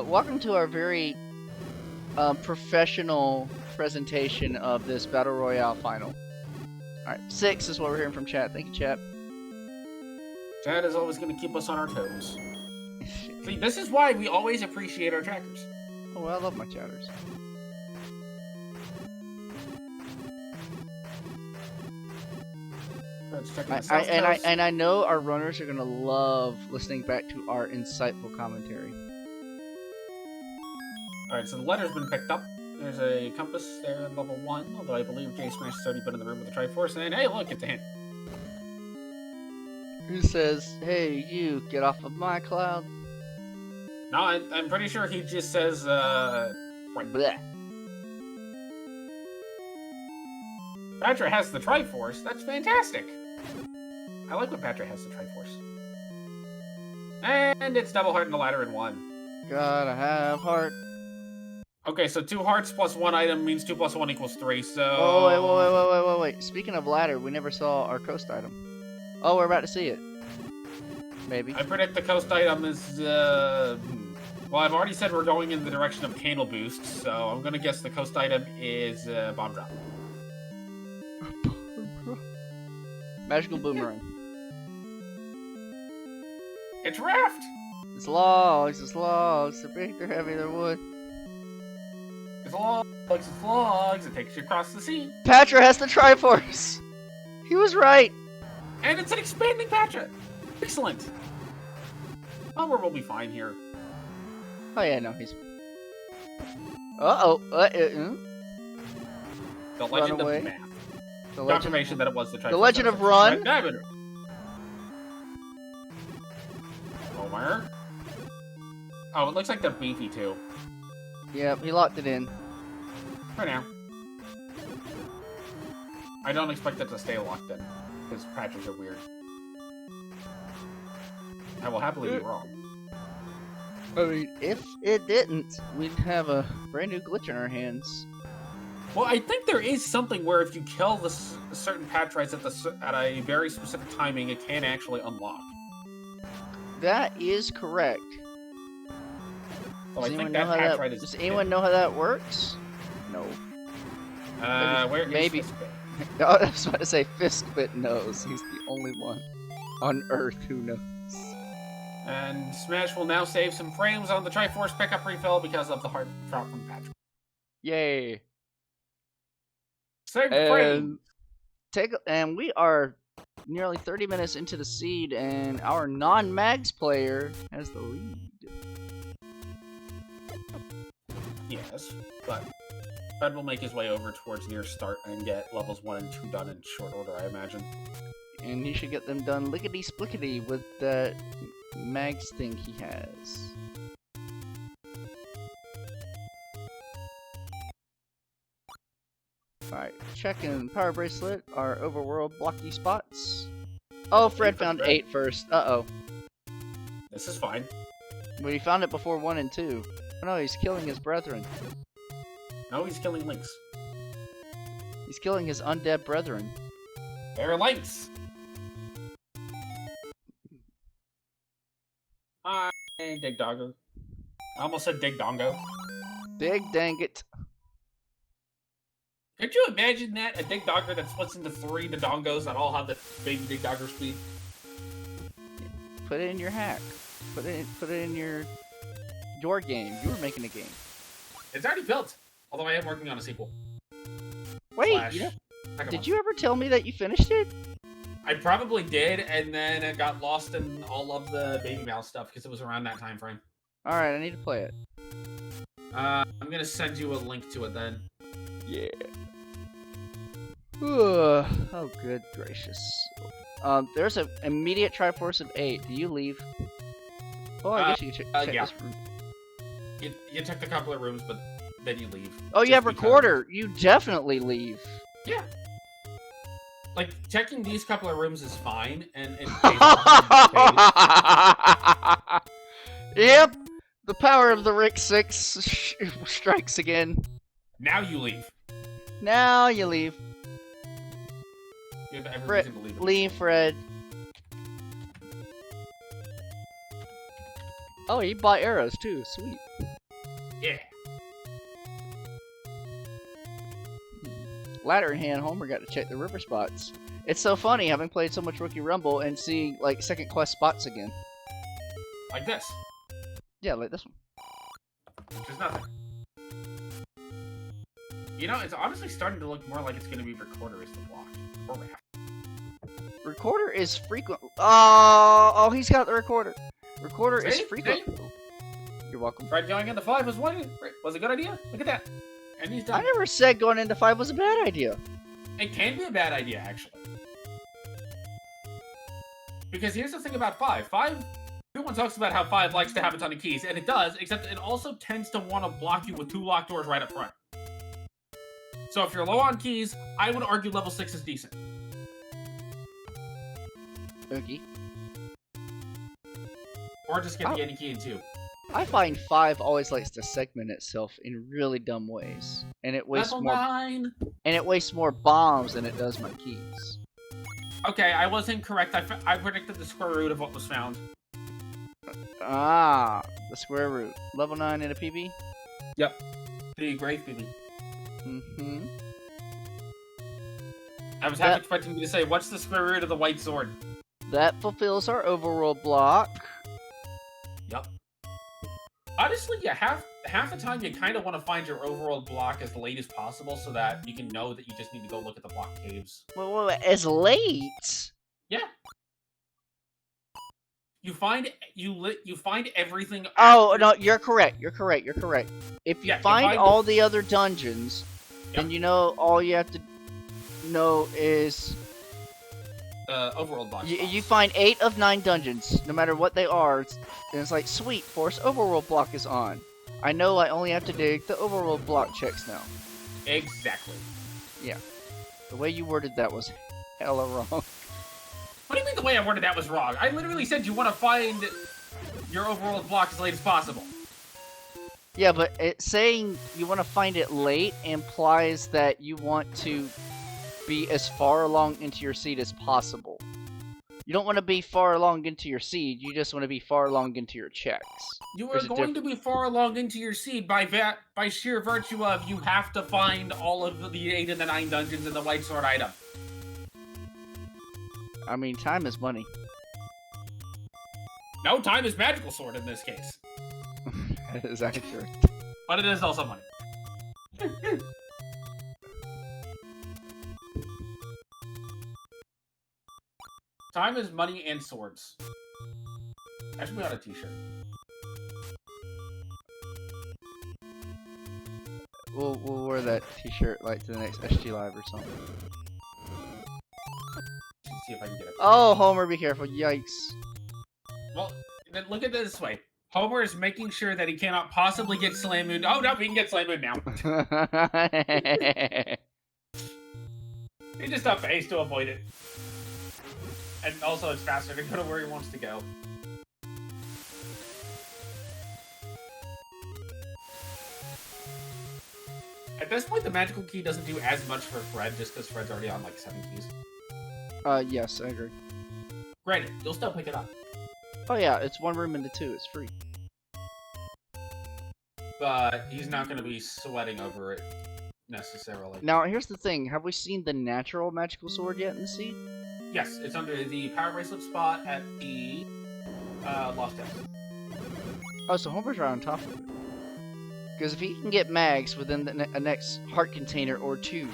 Speaker 1: Welcome to our very professional presentation of this Battle Royale final. Alright, 6 is what we're hearing from chat. Thank you, chat.
Speaker 2: Chad is always going to keep us on our toes. See, this is why we always appreciate our trackers.
Speaker 1: Oh, well, I love my chatters.
Speaker 2: Let's check in the South Coast.
Speaker 1: And I know our runners are gonna love listening back to our insightful commentary.
Speaker 2: Alright, so the letter's been picked up. There's a compass there in level 1, although I believe J-Smash has already been in the room with the Triforce, and hey, look, it's a hint.
Speaker 1: Who says, "Hey, you, get off of my cloud"?
Speaker 2: No, I'm pretty sure he just says, right.
Speaker 1: Bleh.
Speaker 2: Patra has the Triforce. That's fantastic. I like when Patra has the Triforce. And it's double heart and a ladder in one.
Speaker 1: Gotta have heart.
Speaker 2: Okay, so 2 hearts plus 1 item means 2 plus 1 equals 3, so...
Speaker 1: Oh, wait. Speaking of ladder, we never saw our coast item. Oh, we're about to see it. Maybe.
Speaker 2: I predict the coast item is, Well, I've already said we're going in the direction of candle boost, so I'm gonna guess the coast item is, bomb drop.
Speaker 1: Magical boomerang.
Speaker 2: It's raft!
Speaker 1: It's logs. They're big, they're heavy, they're wood.
Speaker 2: It's logs. It takes you across the sea.
Speaker 1: Patra has the Triforce! He was right!
Speaker 2: And it's an expanding Patra! Excellent! Homer will be fine here.
Speaker 1: Oh yeah, no, he's... Uh-oh.
Speaker 2: The Legend
Speaker 1: away.
Speaker 2: of Math.
Speaker 1: The
Speaker 2: Confirmation that it was the Triforce.
Speaker 1: The Legend of Run.
Speaker 2: Homer. Oh, it looks like they're beefy too.
Speaker 1: Yep, he locked it in.
Speaker 2: For now. I don't expect it to stay locked in, because patches are weird. I will happily be wrong.
Speaker 1: I mean, if it didn't, we'd have a brand new glitch in our hands.
Speaker 2: Well, I think there is something where if you kill the certain Patrites at a very specific timing, it can actually unlock.
Speaker 1: That is correct.
Speaker 2: So
Speaker 1: Does
Speaker 2: I think
Speaker 1: anyone
Speaker 2: that
Speaker 1: know how
Speaker 2: Patrite
Speaker 1: that,
Speaker 2: is...
Speaker 1: does anyone know how that works? No.
Speaker 2: Where
Speaker 1: maybe.
Speaker 2: is Fistbit?
Speaker 1: I was about to say Fistbit knows. He's the only one on Earth who knows.
Speaker 2: And Smash will now save some frames on the Triforce pickup refill because of the heart drop from Patrick.
Speaker 1: Yay.
Speaker 2: Save frames!
Speaker 1: And we are nearly 30 minutes into the seed, and our non-Mags player has the lead.
Speaker 2: Yes, but Fred will make his way over towards near start and get levels 1 and 2 done in short order, I imagine.
Speaker 1: And he should get them done lickety-splickety with that Mags thing he has. Alright, checking Power Bracelet, our overworld blocky spots. Oh, Fred found 8 first. Uh-oh.
Speaker 2: This is fine.
Speaker 1: But he found it before 1 and 2. Oh no, he's killing his brethren.
Speaker 2: No, he's killing Lynx.
Speaker 1: He's killing his undead brethren.
Speaker 2: They're Lynx! Hi, Dig Dogger. I almost said Dig Dongo.
Speaker 1: Dig dang it.
Speaker 2: Could you imagine that? A Dig Dogger that splits into 3 Dodongos that all have the baby Dig Dogger speed?
Speaker 1: Put it in your hack. Put it in your game. You were making a game.
Speaker 2: It's already built. Although I am working on a sequel.
Speaker 1: Wait, did you ever tell me that you finished it?
Speaker 2: I probably did, and then it got lost in all of the Baby Mouse stuff because it was around that time frame.
Speaker 1: Alright, I need to play it.
Speaker 2: I'm gonna send you a link to it then.
Speaker 1: Yeah. Oh, good gracious. There's an immediate Triforce of 8. Do you leave? Oh, I guess you can check
Speaker 2: yeah.
Speaker 1: this room.
Speaker 2: You check a couple of rooms, but then you leave.
Speaker 1: Oh, you have Recorder! You definitely leave.
Speaker 2: Yeah. Like, checking these couple of rooms is fine, and
Speaker 1: Yep! The power of the Rick 6 strikes again.
Speaker 2: Now you leave.
Speaker 1: Now you leave.
Speaker 2: You have every
Speaker 1: Fred,
Speaker 2: reason to leave.
Speaker 1: Leave, Fred. Oh, he bought arrows too. Sweet.
Speaker 2: Yeah.
Speaker 1: Ladder in hand, Homer got to check the river spots. It's so funny having played so much Rookie Rumble and seeing like second quest spots again.
Speaker 2: Like this.
Speaker 1: Yeah, like this one.
Speaker 2: Which is nothing. You know, it's honestly starting to look more like it's going to be Recorder as the block. Or Raft.
Speaker 1: Recorder is frequent. Oh, he's got the Recorder. Recorder is frequent. You're welcome.
Speaker 2: Fred going into 5 was a good idea. Look at that. And he's done.
Speaker 1: I never said going into 5 was a bad idea.
Speaker 2: It can be a bad idea, actually. Because here's the thing about 5. 5, everyone talks about how 5 likes to have a ton of keys, and it does, except it also tends to want to block you with 2 locked doors right up front. So if you're low on keys, I would argue level 6 is decent.
Speaker 1: Okay.
Speaker 2: Or just get the any key in 2.
Speaker 1: I find 5 always likes to segment itself in really dumb ways, and it wastes
Speaker 2: Level
Speaker 1: more.
Speaker 2: 9.
Speaker 1: And it wastes more bombs than it does my keys.
Speaker 2: Okay, I was incorrect. I predicted the square root of what was found.
Speaker 1: Ah, the square root. Level 9 in a PB?
Speaker 2: Yep. The grave PB.
Speaker 1: Mm-hmm.
Speaker 2: I was half expecting you to say, what's the square root of the white sword?
Speaker 1: That fulfills our overworld block.
Speaker 2: Yep. Honestly, yeah, half the time you kind of want to find your overworld block as late as possible so that you can know that you just need to go look at the block caves.
Speaker 1: Wait, as late?
Speaker 2: Yeah. You find everything.
Speaker 1: Oh, no, you're correct. You're correct. You're correct. If you find all the other dungeons, then you know all you have to know is
Speaker 2: overworld block.
Speaker 1: You find 8 of 9 dungeons, no matter what they are, and it's like, sweet, Force overworld block is on. I know I only have to dig the overworld block checks now.
Speaker 2: Exactly.
Speaker 1: Yeah. The way you worded that was hella wrong.
Speaker 2: What do you mean the way I worded that was wrong? I literally said you want to find your overworld block as late as possible.
Speaker 1: Yeah, but saying you want to find it late implies that you want to be as far along into your seed as possible. You don't want to be far along into your seed, you just want to be far along into your checks.
Speaker 2: You are going to be far along into your seed by sheer virtue of you have to find all of the 8 of the 9 dungeons in the white sword item.
Speaker 1: I mean, time is money.
Speaker 2: No, time is magical sword in this case.
Speaker 1: That is accurate.
Speaker 2: But it is also money. Time is money and swords. That should be on a t-shirt.
Speaker 1: We'll wear that t-shirt like to the next SG Live or something.
Speaker 2: Let's see if I can get it.
Speaker 1: Oh, Homer, be careful. Yikes.
Speaker 2: Well, then look at it this way. Homer is making sure that he cannot possibly get Slam Moon. Oh, no, he can get Slam Moon now. He just up base to avoid it. And also, it's faster to go to where he wants to go. At this point, the magical key doesn't do as much for Fred, just because Fred's already on like 7 keys.
Speaker 1: Yes, I agree.
Speaker 2: Granted, you'll still pick it up.
Speaker 1: Oh yeah, it's 1 room into 2, it's free.
Speaker 2: But he's not going to be sweating over it, necessarily.
Speaker 1: Now, here's the thing. Have we seen the natural magical sword yet in the seed?
Speaker 2: Yes, it's under the power bracelet spot at the Lost House.
Speaker 1: Oh, so Homer's right on top of it. Because if he can get mags within the next heart container or 2,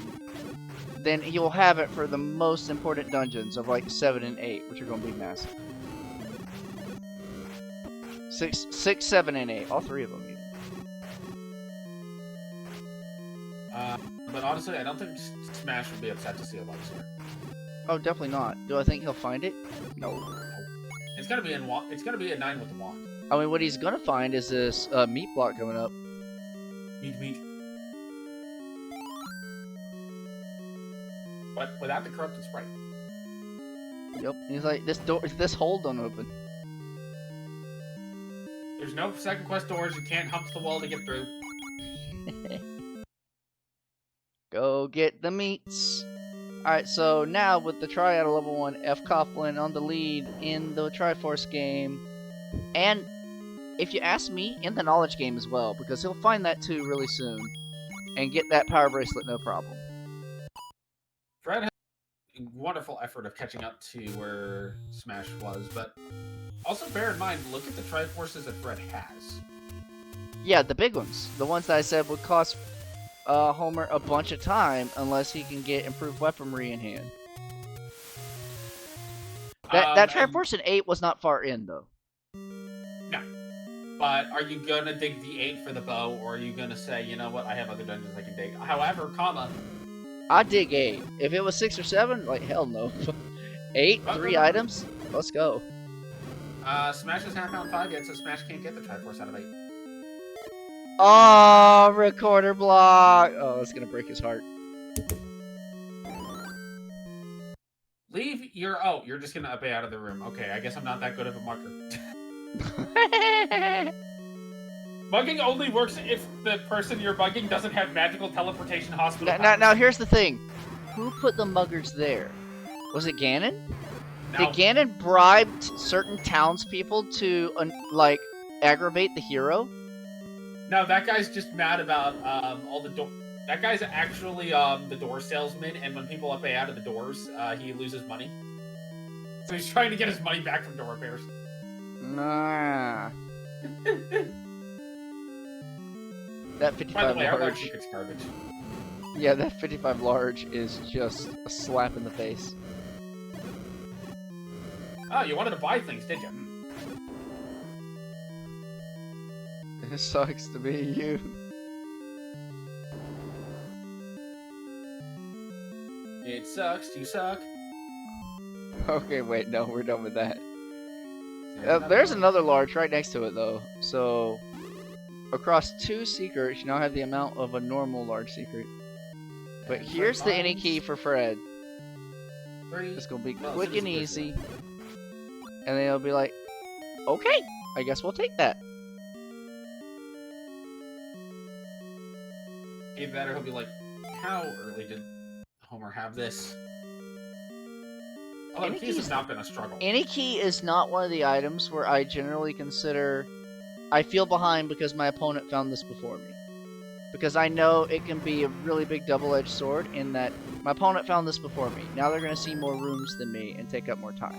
Speaker 1: then he'll have it for the most important dungeons of like 7 and 8, which are going to be massive. 6, 7, and 8. All 3 of them, even.
Speaker 2: But honestly, I don't think Smash would be upset to see a light sword.
Speaker 1: Oh, definitely not. Do I think he'll find it? No.
Speaker 2: It's gonna be it's gonna be a 9 with the wand.
Speaker 1: I mean, what he's gonna find is this meat block coming up.
Speaker 2: Meat. But without the corrupted sprite.
Speaker 1: Yep. He's like, this hole don't open.
Speaker 2: There's no second quest doors. You can't hump the wall to get through.
Speaker 1: Go get the meats. Alright, so now with the Triad of level 1, F. Coughlin on the lead in the Triforce game. And if you ask me, in the Knowledge game as well, because he'll find that too really soon. And get that Power Bracelet no problem.
Speaker 2: Fred had a wonderful effort of catching up to where Smash was, but also bear in mind, look at the Triforces that Fred has.
Speaker 1: Yeah, the big ones. The ones that I said would cost Homer a bunch of time unless he can get improved weaponry in hand. That Triforce in 8 was not far in, though.
Speaker 2: No. But are you gonna dig the 8 for the bow, or are you gonna say, you know what, I have other dungeons I can dig? However,
Speaker 1: I dig 8. If it was 6 or 7, like, hell no. 8, 3 items? Let's go.
Speaker 2: Smash has not found 5 yet, so Smash can't get the Triforce out of 8.
Speaker 1: Oh, recorder block! Oh, that's gonna break his heart.
Speaker 2: Leave your... Oh, you're just gonna up out of the room. Okay, I guess I'm not that good of a marker. Mugging only works if the person you're mugging doesn't have magical teleportation hospital
Speaker 1: now, here's the thing. Who put the muggers there? Was it Ganon? Did Ganon bribe certain townspeople to, like, aggravate the hero?
Speaker 2: No, that guy's just mad about all the door. That guy's actually the door salesman, and when people pay out of the doors, he loses money. So he's trying to get his money back from door repairs.
Speaker 1: Nah. That 55
Speaker 2: By the way, our large
Speaker 1: large.
Speaker 2: secret's garbage.
Speaker 1: Yeah, that 55 large is just a slap in the face.
Speaker 2: Oh, you wanted to buy things, did you?
Speaker 1: It sucks to be you.
Speaker 2: It sucks. You suck.
Speaker 1: Okay, wait, no, we're done with that. There's another large right next to it, though. So, across 2 secrets, you now have the amount of a normal large secret. But here's the any key for Fred. It's gonna be quick and easy. And then he'll be like, okay, I guess we'll take that.
Speaker 2: Either that or he'll be like, how early did Homer have this? Oh, the keys has not been a struggle.
Speaker 1: Any key is not one of the items where I generally consider I feel behind because my opponent found this before me. Because I know it can be a really big double-edged sword in that my opponent found this before me. Now they're going to see more rooms than me and take up more time.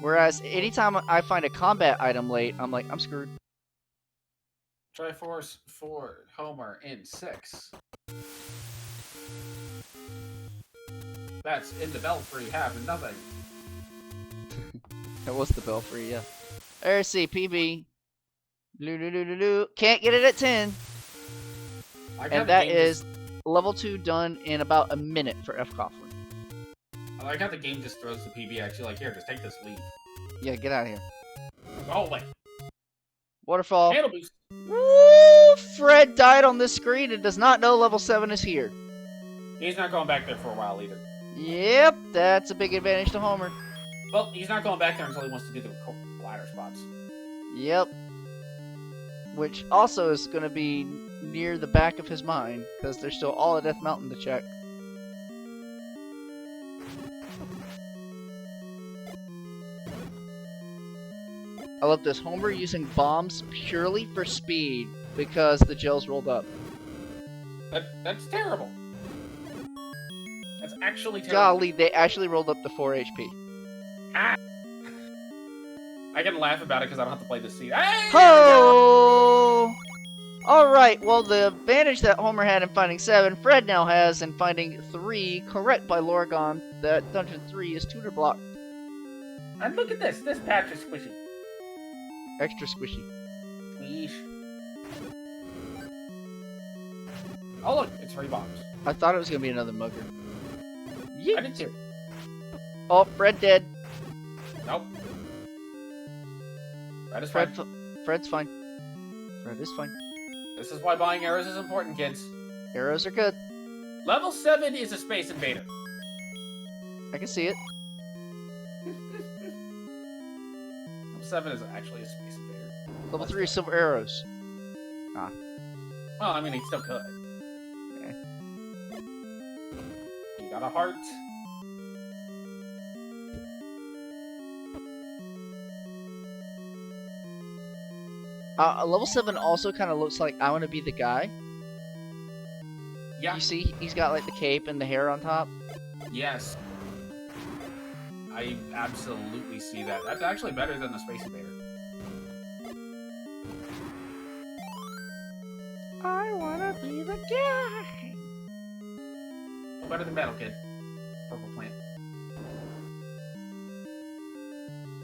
Speaker 1: Whereas anytime I find a combat item late, I'm like, I'm screwed.
Speaker 2: Triforce for Homer in 6. That's in the belfry having nothing.
Speaker 1: That was the belfry, yeah. RC, PB. Can't get it at 10. And that is level 2 done in about a minute for F. Coughlin.
Speaker 2: I like how the game just throws the PB at you like, here, just take this, leave.
Speaker 1: Yeah, get out of here.
Speaker 2: Oh, wait.
Speaker 1: Waterfall.
Speaker 2: Handle boost.
Speaker 1: Woo! Fred died on this screen and does not know level 7 is here.
Speaker 2: He's not going back there for a while either.
Speaker 1: Yep, that's a big advantage to Homer.
Speaker 2: Well, he's not going back there until he wants to do the ladder spots.
Speaker 1: Yep. Which also is going to be near the back of his mind, because there's still all of Death Mountain to check. I love this. Homer using bombs purely for speed because the gels rolled up.
Speaker 2: That's terrible. That's actually terrible.
Speaker 1: Golly, they actually rolled up to 4 HP.
Speaker 2: Ah! I can laugh about it because I don't have to play this scene. Hey!
Speaker 1: Ho! Alright, well, the advantage that Homer had in finding 7, Fred now has in finding 3, correct by Lorgon, that Dungeon 3 is tutor blocked.
Speaker 2: And look at this. This patch is squishy.
Speaker 1: Extra squishy.
Speaker 2: Squish. Oh, look. It's 3 bombs.
Speaker 1: I thought it was going to be another mugger.
Speaker 2: I did too.
Speaker 1: Oh, Fred dead.
Speaker 2: Nope. Fred is fine.
Speaker 1: Fred's fine. Fred is fine.
Speaker 2: This is why buying arrows is important, kids.
Speaker 1: Arrows are good.
Speaker 2: Level 7 is a Space Invader.
Speaker 1: I can see it.
Speaker 2: Level 7 is actually a Space Invader.
Speaker 1: Level 3 is silver arrows. Ah.
Speaker 2: Well, I mean, he still could.
Speaker 1: Okay.
Speaker 2: You got a heart.
Speaker 1: Level 7 also kind of looks like I Want to Be the Guy.
Speaker 2: Yeah.
Speaker 1: You see, he's got like the cape and the hair on top.
Speaker 2: Yes. I absolutely see that. That's actually better than the Space Invader.
Speaker 1: I wanna be the guy.
Speaker 2: No better than Battle Kid. Purple Plant.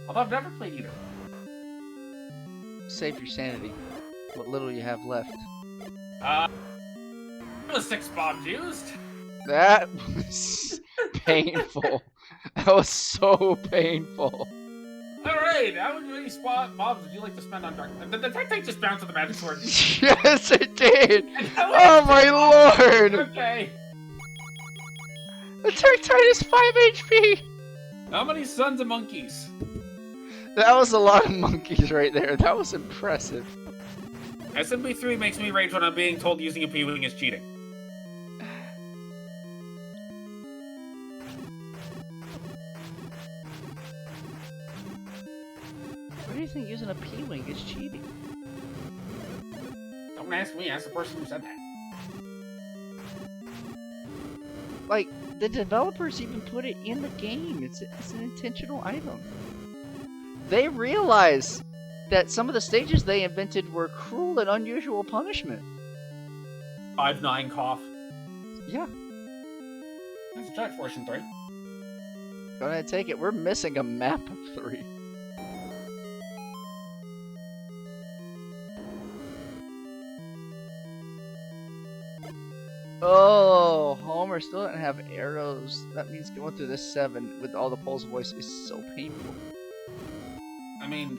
Speaker 2: Although I've never played either.
Speaker 1: Save your sanity. What little you have left.
Speaker 2: That was 6 bombs used.
Speaker 1: That was painful. That was so painful.
Speaker 2: Alright, how many bombs would you like to spend on Dark? The Tech just bounced with the magic sword.
Speaker 1: Yes, it did! Oh my lord!
Speaker 2: Okay.
Speaker 1: The Tectite is 5 HP!
Speaker 2: How many sons of monkeys?
Speaker 1: That was a lot of monkeys right there. That was impressive.
Speaker 2: SMB3 makes me rage when I'm being told using a P-Wing is cheating.
Speaker 1: Why do you think using a P-Wing is cheating?
Speaker 2: Don't ask me, ask the person who said that.
Speaker 1: Like, the developers even put it in the game. It's an intentional item. They realize that some of the stages they invented were cruel and unusual punishment.
Speaker 2: 5-9 cough.
Speaker 1: Yeah.
Speaker 2: That's a track portion 3.
Speaker 1: Go ahead and take it. We're missing a map of 3. Oh, Homer still doesn't have arrows. That means going through this 7 with all the Pole's voice is so painful.
Speaker 2: I mean...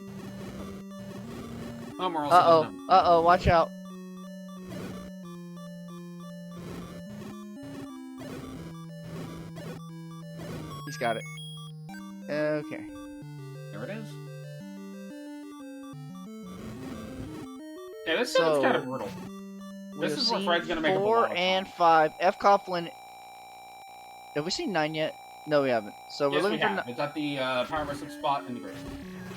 Speaker 2: Homer also
Speaker 1: Uh-oh, watch out. He's got it. Okay.
Speaker 2: There it is. Yeah, this sounds kind of brutal. This is where Fred's gonna make a
Speaker 1: 4 and 5. F. Coughlin. Have we seen 9 yet? No, we haven't. So we're looking for.
Speaker 2: It's at the power wrestling spot in the grid.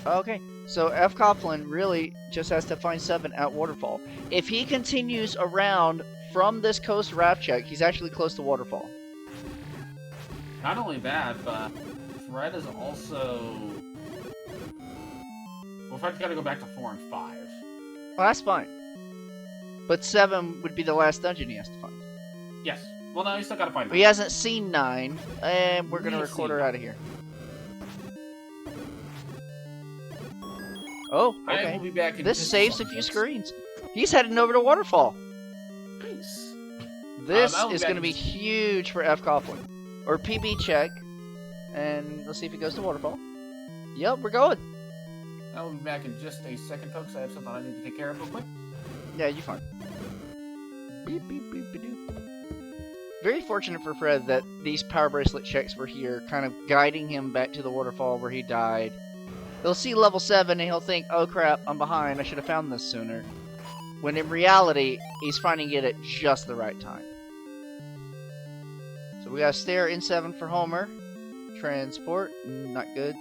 Speaker 1: Okay. So F. Coughlin really just has to find 7 at Waterfall. If he continues around from this coast raft check, he's actually close to Waterfall.
Speaker 2: Not only that, but Fred is also. Well, Fred's got to go back to 4 and 5.
Speaker 1: Well, that's fine. But 7 would be the last dungeon he has to find.
Speaker 2: Yes. Well, no, he's still got to find 9.
Speaker 1: He hasn't seen 9, and we're gonna record her out of here. Oh, okay.
Speaker 2: I will be back in
Speaker 1: This
Speaker 2: just
Speaker 1: saves a few screens. He's heading over to Waterfall.
Speaker 2: Nice.
Speaker 1: This is going to be huge for F. Coughlin. Or PB check. And let's see if he goes to Waterfall. Yep, we're going.
Speaker 2: I will be back in just a second, folks. I have something I need to take care of real quick.
Speaker 1: Yeah, you're fine. Beep, beep, beep, beep, beep. Very fortunate for Fred that these power bracelet checks were here, kind of guiding him back to the waterfall where he died. He'll see level 7 and he'll think, oh crap, I'm behind, I should have found this sooner. When in reality, he's finding it at just the right time. So we got Stair in 7 for Homer. Transport, not good.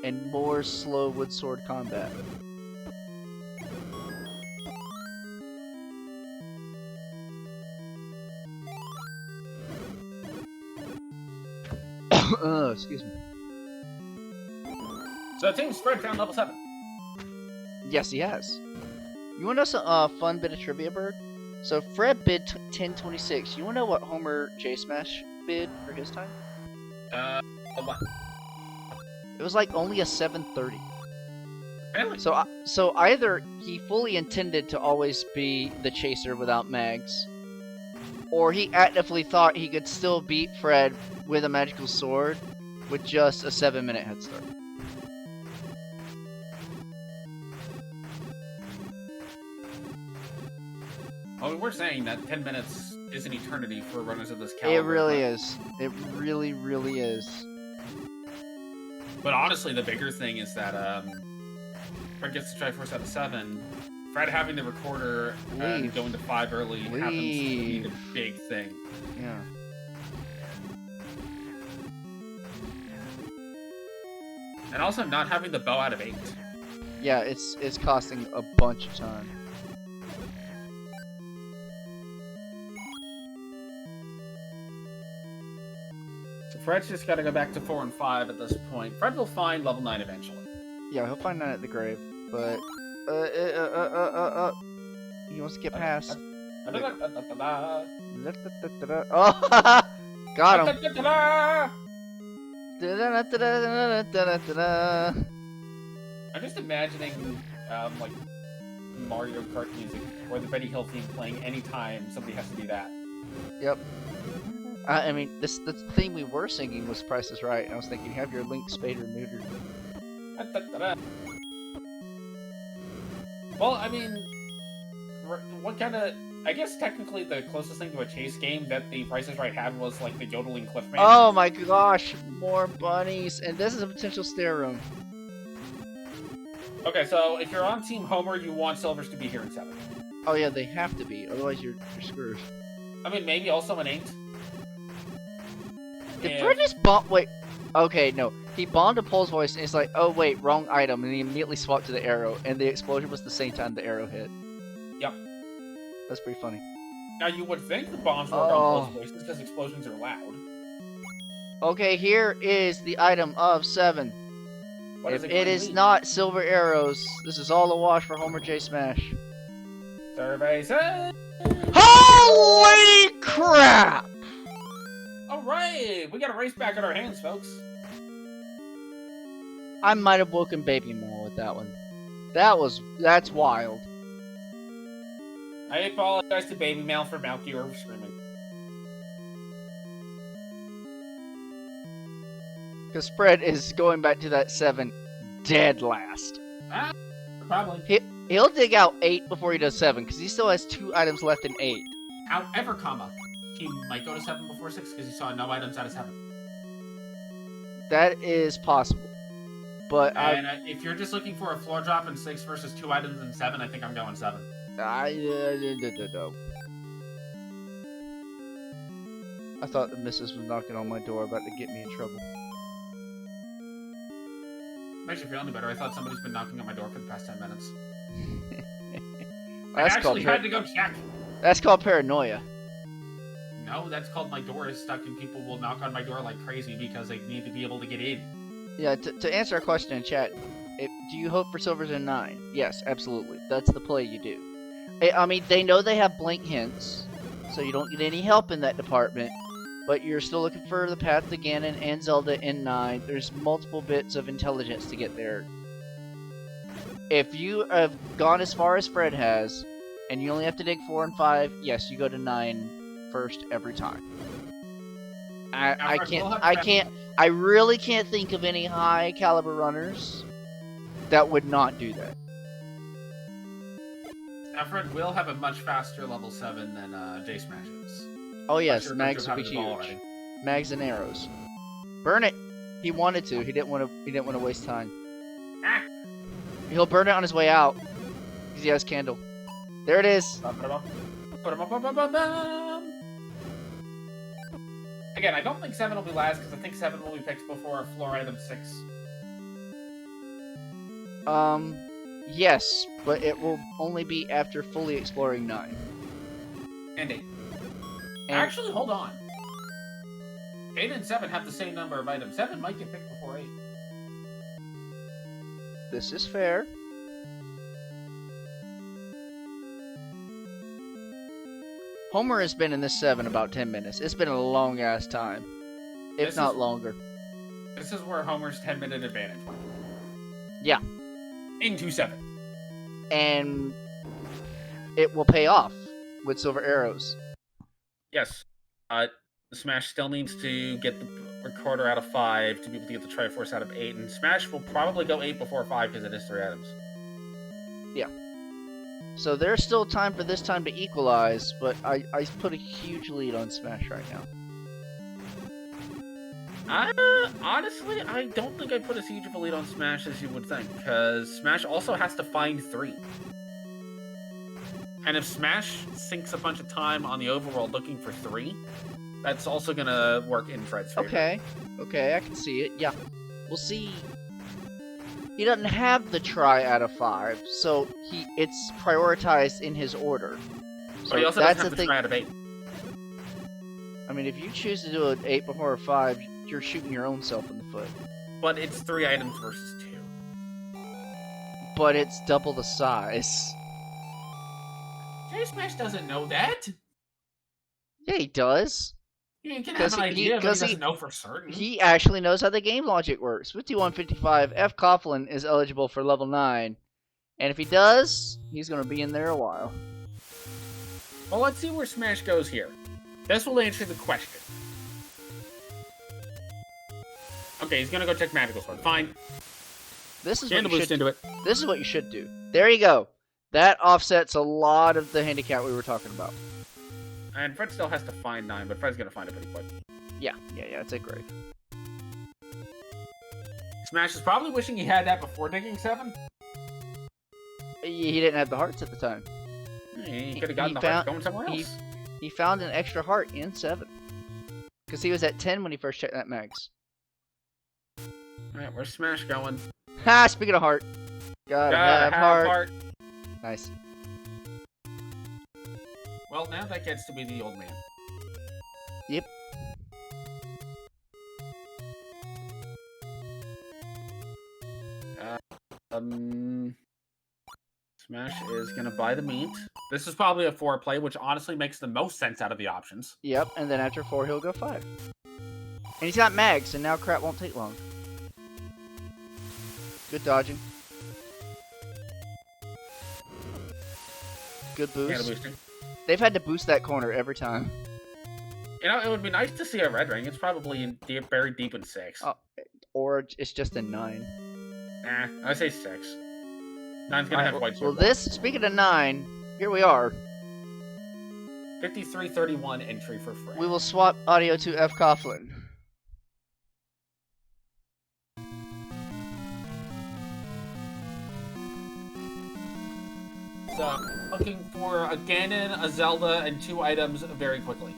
Speaker 1: And more slow wood sword combat. Excuse me.
Speaker 2: So it seems Fred found level 7.
Speaker 1: Yes, he has. You want to know some fun bit of trivia, Bird? So Fred bid 1026. You want to know what Homer J Smash bid for his time?
Speaker 2: What?
Speaker 1: It was like only a 730.
Speaker 2: Really?
Speaker 1: So either he fully intended to always be the chaser without mags, or he actively thought he could still beat Fred with a magical sword with just a 7-minute head start.
Speaker 2: I mean, we're saying that 10 minutes is an eternity for runners of this caliber.
Speaker 1: It really is. It really, really is.
Speaker 2: But honestly, the bigger thing is that Fred gets to try first out of 7. Fred having the recorder and going to 5 early happens to be the big thing.
Speaker 1: Yeah.
Speaker 2: And also not having the bow out of 8.
Speaker 1: Yeah, it's costing a bunch of time.
Speaker 2: So Fred's just got to go back to 4 and 5 at this point. Fred will find level 9 eventually.
Speaker 1: Yeah, he'll find 9 at the grave, but he wants to get past. Oh, got him.
Speaker 2: I'm just imagining like Mario Kart music or the Benny Hill theme playing anytime somebody has to do that.
Speaker 1: Yep. I mean, the theme we were singing was Price is Right, and I was thinking, have your Link spayed or neutered.
Speaker 2: Well, I mean, what kind of I guess technically the closest thing to a chase game that the Price is Right had was like the yodeling Cliffman.
Speaker 1: Oh my gosh, more bunnies, and this is a potential stair room.
Speaker 2: Okay, so if you're on Team Homer, you want Silvers to be here in 7.
Speaker 1: Oh yeah, they have to be, otherwise you're screwed.
Speaker 2: I mean, maybe also an 8.
Speaker 1: Did Fred just bomb? Wait, okay, no. He bombed a Pole's voice, and he's like, oh wait, wrong item, and he immediately swapped to the arrow, and the explosion was the same time the arrow hit.
Speaker 2: Yep.
Speaker 1: That's pretty funny.
Speaker 2: Now, you would think the bombs work on Pole's voices because explosions are loud.
Speaker 1: Okay, here is the item of 7.
Speaker 2: What
Speaker 1: If
Speaker 2: is
Speaker 1: it is not silver arrows, this is all a wash for Homer J. Smash.
Speaker 2: Survey says...
Speaker 1: Holy crap!
Speaker 2: Alright, we got a race back in our hands, folks.
Speaker 1: I might have woken Baby Mel with that one. That's wild.
Speaker 2: I apologize to Baby Mail for Malky or screaming.
Speaker 1: Because Fred is going back to that 7 dead last.
Speaker 2: Probably.
Speaker 1: He'll dig out 8 before he does 7, because he still has 2 items left in 8.
Speaker 2: However, he might go to 7 before 6 because he saw no items out of 7.
Speaker 1: That is possible. But
Speaker 2: if you're just looking for a floor drop in 6 versus 2 items in 7, I think I'm going 7.
Speaker 1: I thought the missus was knocking on my door about to get me in trouble.
Speaker 2: Makes you feel any better. I thought somebody's been knocking on my door for the past 10 minutes.
Speaker 1: I
Speaker 2: actually had to go check.
Speaker 1: That's called paranoia.
Speaker 2: No, that's called my door is stuck and people will knock on my door like crazy because they need to be able to get in.
Speaker 1: Yeah, to answer our question in chat, do you hope for silvers in 9? Yes, absolutely. That's the play you do. I mean, they know they have blink hints, so you don't get any help in that department, but you're still looking for the path to Ganon and Zelda in 9. There's multiple bits of intelligence to get there. If you have gone as far as Fred has, and you only have to dig 4 and 5, yes, you go to 9 first every time. I really can't think of any high caliber runners that would not do that.
Speaker 2: Fred will have a much faster level 7 than J Smash is.
Speaker 1: Oh yes,
Speaker 2: sure
Speaker 1: mags would be huge. Mags and arrows. Burn it. He wanted to. He didn't want to waste time.
Speaker 2: Ah.
Speaker 1: He'll burn it on his way out because he has candle. There it is.
Speaker 2: Again, I don't think 7 will be last because I think 7 will be picked before floor item 6.
Speaker 1: Yes, but it will only be after fully exploring 9.
Speaker 2: And 8. Actually, hold on. 8 and 7 have the same number of items. 7 might get picked before 8.
Speaker 1: This is fair. Homer has been in this 7 about 10 minutes. It's been a long ass time. If not longer.
Speaker 2: This is where Homer's 10-minute advantage went.
Speaker 1: Yeah.
Speaker 2: Into 7.
Speaker 1: And it will pay off with silver arrows.
Speaker 2: Yes. Smash still needs to get the recorder out of 5 to be able to get the Triforce out of 8. And Smash will probably go 8 before 5 because it is 3 items.
Speaker 1: Yeah. So there's still time for this time to equalize, but I put a huge lead on Smash right now.
Speaker 2: Honestly, I don't think I put as huge of a lead on Smash as you would think, because Smash also has to find 3. And if Smash sinks a bunch of time on the overworld looking for 3, that's also gonna work in Fred's favor.
Speaker 1: Okay, I can see it. Yeah, we'll see. He doesn't have the try out of 5, so it's prioritized in his order. So
Speaker 2: but he also doesn't have the try out of 8.
Speaker 1: I mean, if you choose to do an 8 before a 5, you're shooting your own self in the foot.
Speaker 2: But it's 3 items versus 2.
Speaker 1: But it's double the size.
Speaker 2: J Smash doesn't know that.
Speaker 1: Yeah, he does.
Speaker 2: He can have an idea, but he doesn't know for certain.
Speaker 1: He actually knows how the game logic works. 5155, F. Coughlin is eligible for level 9. And if he does, he's going to be in there a while.
Speaker 2: Well, let's see where Smash goes here. This will answer the question. Okay, he's going to go check Magical Sword. Fine.
Speaker 1: This is
Speaker 2: what you should do.
Speaker 1: This is what you should do. There you go. That offsets a lot of the handicap we were talking about.
Speaker 2: And Fred still has to find 9, but Fred's gonna find it pretty quick.
Speaker 1: Yeah, it's a grave.
Speaker 2: Smash is probably wishing he had that before digging 7.
Speaker 1: He didn't have the hearts at the time.
Speaker 2: He could have gotten the hearts going somewhere else.
Speaker 1: He found an extra heart in 7. Because he was at 10 when he first checked that max.
Speaker 2: Alright, where's Smash going?
Speaker 1: Ha! Speaking of heart. Gotta have heart. Nice.
Speaker 2: Well, now that gets to be the old man.
Speaker 1: Yep.
Speaker 2: Smash is gonna buy the meat. This is probably a 4 play, which honestly makes the most sense out of the options.
Speaker 1: Yep, and then after 4 he'll go 5. And he's got mags, and now crap won't take long. Good dodging. Good boost. They've had to boost that corner every time.
Speaker 2: You know, it would be nice to see a red ring. It's probably in buried deep in 6.
Speaker 1: Or it's just a 9.
Speaker 2: Nah, I say 6. 9's gonna have white sword.
Speaker 1: Well, speaking of 9, here we are.
Speaker 2: 5331 entry for Fred.
Speaker 1: We will swap audio to F. Coughlin.
Speaker 2: So, looking for a Ganon, a Zelda, and 2 items very quickly.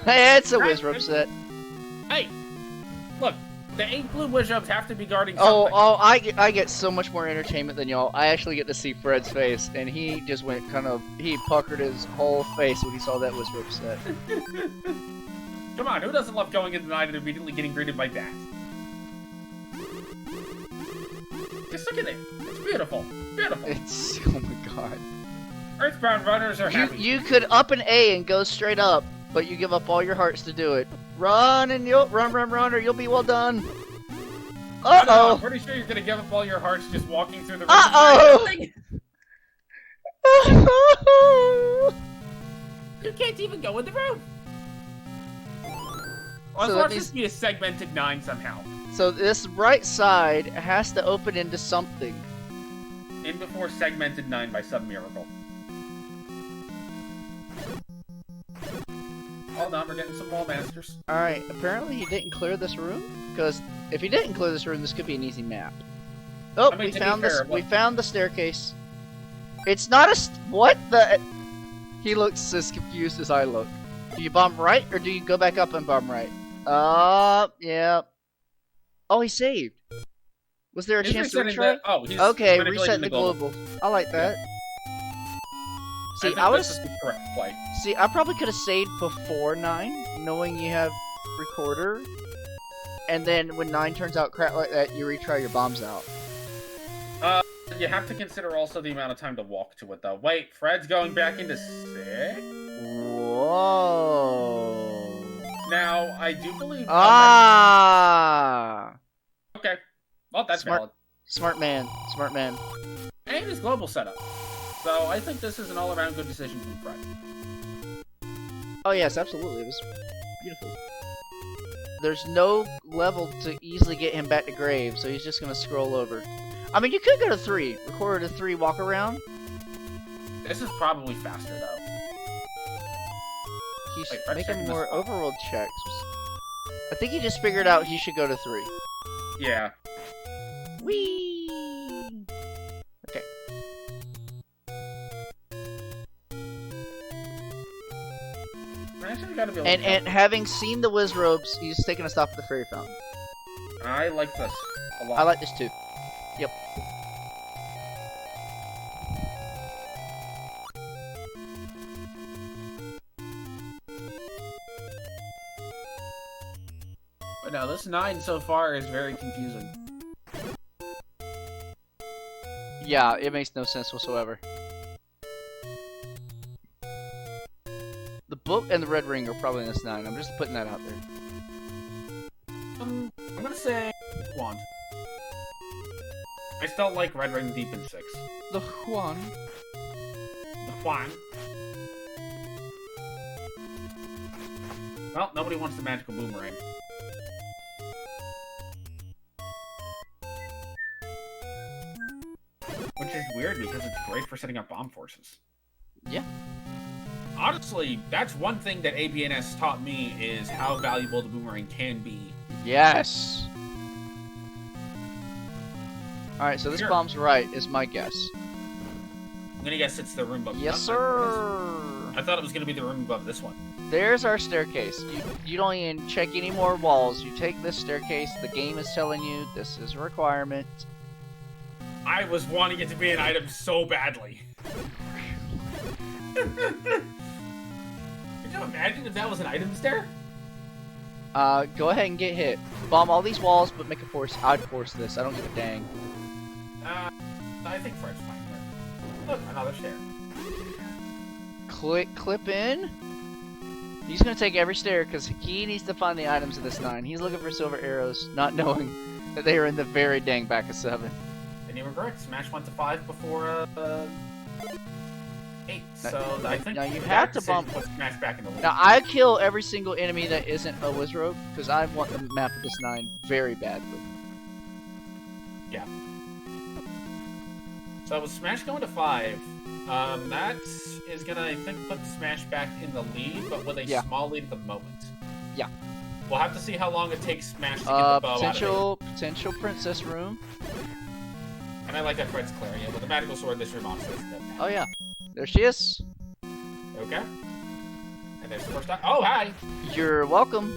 Speaker 1: Hey, it's a Wizrobe set.
Speaker 2: Hey! Look, the 8 blue Wizrobes have to be guarding something.
Speaker 1: I get so much more entertainment than y'all. I actually get to see Fred's face, and he just went he puckered his whole face when he saw that Wizrobe set.
Speaker 2: Come on, who doesn't love going into the night and immediately getting greeted by that? Just look at it. It's beautiful. Beautiful.
Speaker 1: It's, oh my god.
Speaker 2: Earthbound runners are happy.
Speaker 1: You could up an A and go straight up, but you give up all your hearts to do it. Run, and you'll run, or you'll be well done.
Speaker 2: I'm pretty sure you're gonna give up all your hearts just walking through the room. You can't even go in the room. Let's watch this be a segmented 9 somehow.
Speaker 1: So this right side has to open into something.
Speaker 2: In before segmented 9 by some miracle. Hold on, we're getting some wall masters.
Speaker 1: Alright, apparently he didn't clear this room, because if he didn't clear this room, this could be an easy map. Oh, we found this. We found the staircase. It's not a. What the? He looks as confused as I look. Do you bomb right, or do you go back up and bomb right? Yeah. Oh, he saved. Was there a chance to retry?
Speaker 2: He's
Speaker 1: okay, resetting the global. I like that. See, I was
Speaker 2: the correct play.
Speaker 1: See, I probably could have saved before 9, knowing you have recorder, and then when 9 turns out crap like that, you retry your bombs out.
Speaker 2: You have to consider also the amount of time to walk to it, though. Wait, Fred's going back into 6?
Speaker 1: Whoa.
Speaker 2: Now, I do believe... Okay. Well, that's valid.
Speaker 1: Smart man. Smart man.
Speaker 2: And his global setup. So, I think this is an all-around good decision from Fred.
Speaker 1: Oh, yes, absolutely. It was beautiful. There's no level to easily get him back to grave, so he's just going to scroll over. I mean, you could go to 3. Record to 3, walk around.
Speaker 2: This is probably faster, though.
Speaker 1: He's making more overworld checks. I think he just figured out he should go to 3.
Speaker 2: Yeah.
Speaker 1: Whee! Okay. And having seen the Wizrobes, he's taking a stop at the Fairy Fountain.
Speaker 2: I like this a lot.
Speaker 1: I like this too. Yep.
Speaker 2: But no, this 9 so far is very confusing.
Speaker 1: Yeah, it makes no sense whatsoever. The book and the red ring are probably in this 9. I'm just putting that out there.
Speaker 2: I'm gonna say wand. I still like red ring deep in 6.
Speaker 1: The Juan.
Speaker 2: The Juan. Well, nobody wants the magical boomerang. Which is weird because for setting up bomb forces.
Speaker 1: Yeah.
Speaker 2: Honestly, that's one thing that ABNS taught me is how valuable the boomerang can be.
Speaker 1: Yes. Alright, so this
Speaker 2: Sure.
Speaker 1: bomb's right, is my guess.
Speaker 2: I'm gonna guess it's the room above.
Speaker 1: Yes, sir.
Speaker 2: I thought it was gonna be the room above this one.
Speaker 1: There's our staircase. You don't even check any more walls. You take this staircase. The game is telling you this is a requirement.
Speaker 2: I was wanting it to be an item so badly. Could you imagine if that was an item stair?
Speaker 1: Go ahead and get hit. Bomb all these walls, but make a force. I'd force this. I don't give a dang.
Speaker 2: I think Fred's fine here. Look, another stair.
Speaker 1: Clip in. He's gonna take every stair because he needs to find the items of this 9. He's looking for silver arrows, not knowing that they are in the very dang back of 7.
Speaker 2: And you were correct. Smash went to 5 before 8. So I think
Speaker 1: now you have to bump.
Speaker 2: Put Smash back in the lead.
Speaker 1: Now I kill every single enemy that isn't a Wizrobe because I want the map of this 9 very badly.
Speaker 2: Yeah. So with Smash going to 5, that is gonna, I think, put Smash back in the lead, but with a small lead at the moment.
Speaker 1: Yeah.
Speaker 2: We'll have to see how long it takes Smash to get the bow out of it.
Speaker 1: Potential princess room.
Speaker 2: And I like that Fred's Clarion. With a magical sword, this room also is dead.
Speaker 1: Oh yeah. There she is.
Speaker 2: Okay. And there's the first time. Oh, hi!
Speaker 1: You're welcome.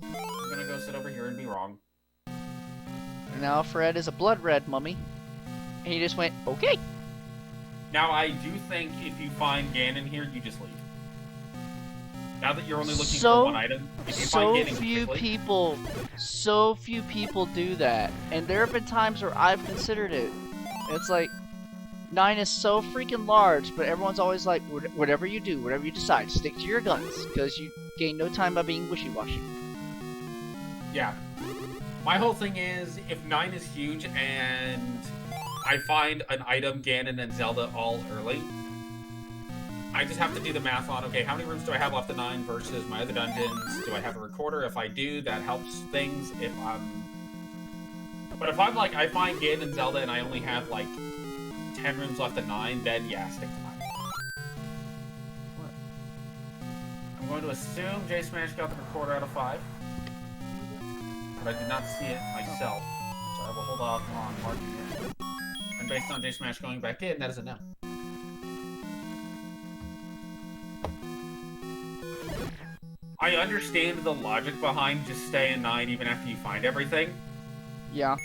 Speaker 2: I'm gonna go sit over here and be wrong.
Speaker 1: Now Fred is a blood red mummy. And he just went, okay.
Speaker 2: Now, I do think if you find Ganon here, you just leave. Now that you're only looking for one item, if you find Ganon
Speaker 1: so few people do that. And there have been times where I've considered it. It's like, 9 is so freaking large, but everyone's always like, whatever you do, whatever you decide, stick to your guns, because you gain no time by being wishy-washy.
Speaker 2: Yeah. My whole thing is, if 9 is huge and I find an item, Ganon, and Zelda all early, I just have to do the math on, okay, how many rooms do I have left in 9 versus my other dungeons? Do I have a recorder? If I do, that helps things. But if I'm like, I find Ganon and Zelda and I only have like 10 rooms left in 9, then yeah, stick to 9.
Speaker 1: What?
Speaker 2: I'm going to assume J Smash got the recorder out of 5. But I did not see it myself, so I will hold off on marking it. And based on J Smash going back in, that is a no. I understand the logic behind just staying 9 even after you find everything.
Speaker 1: Yeah.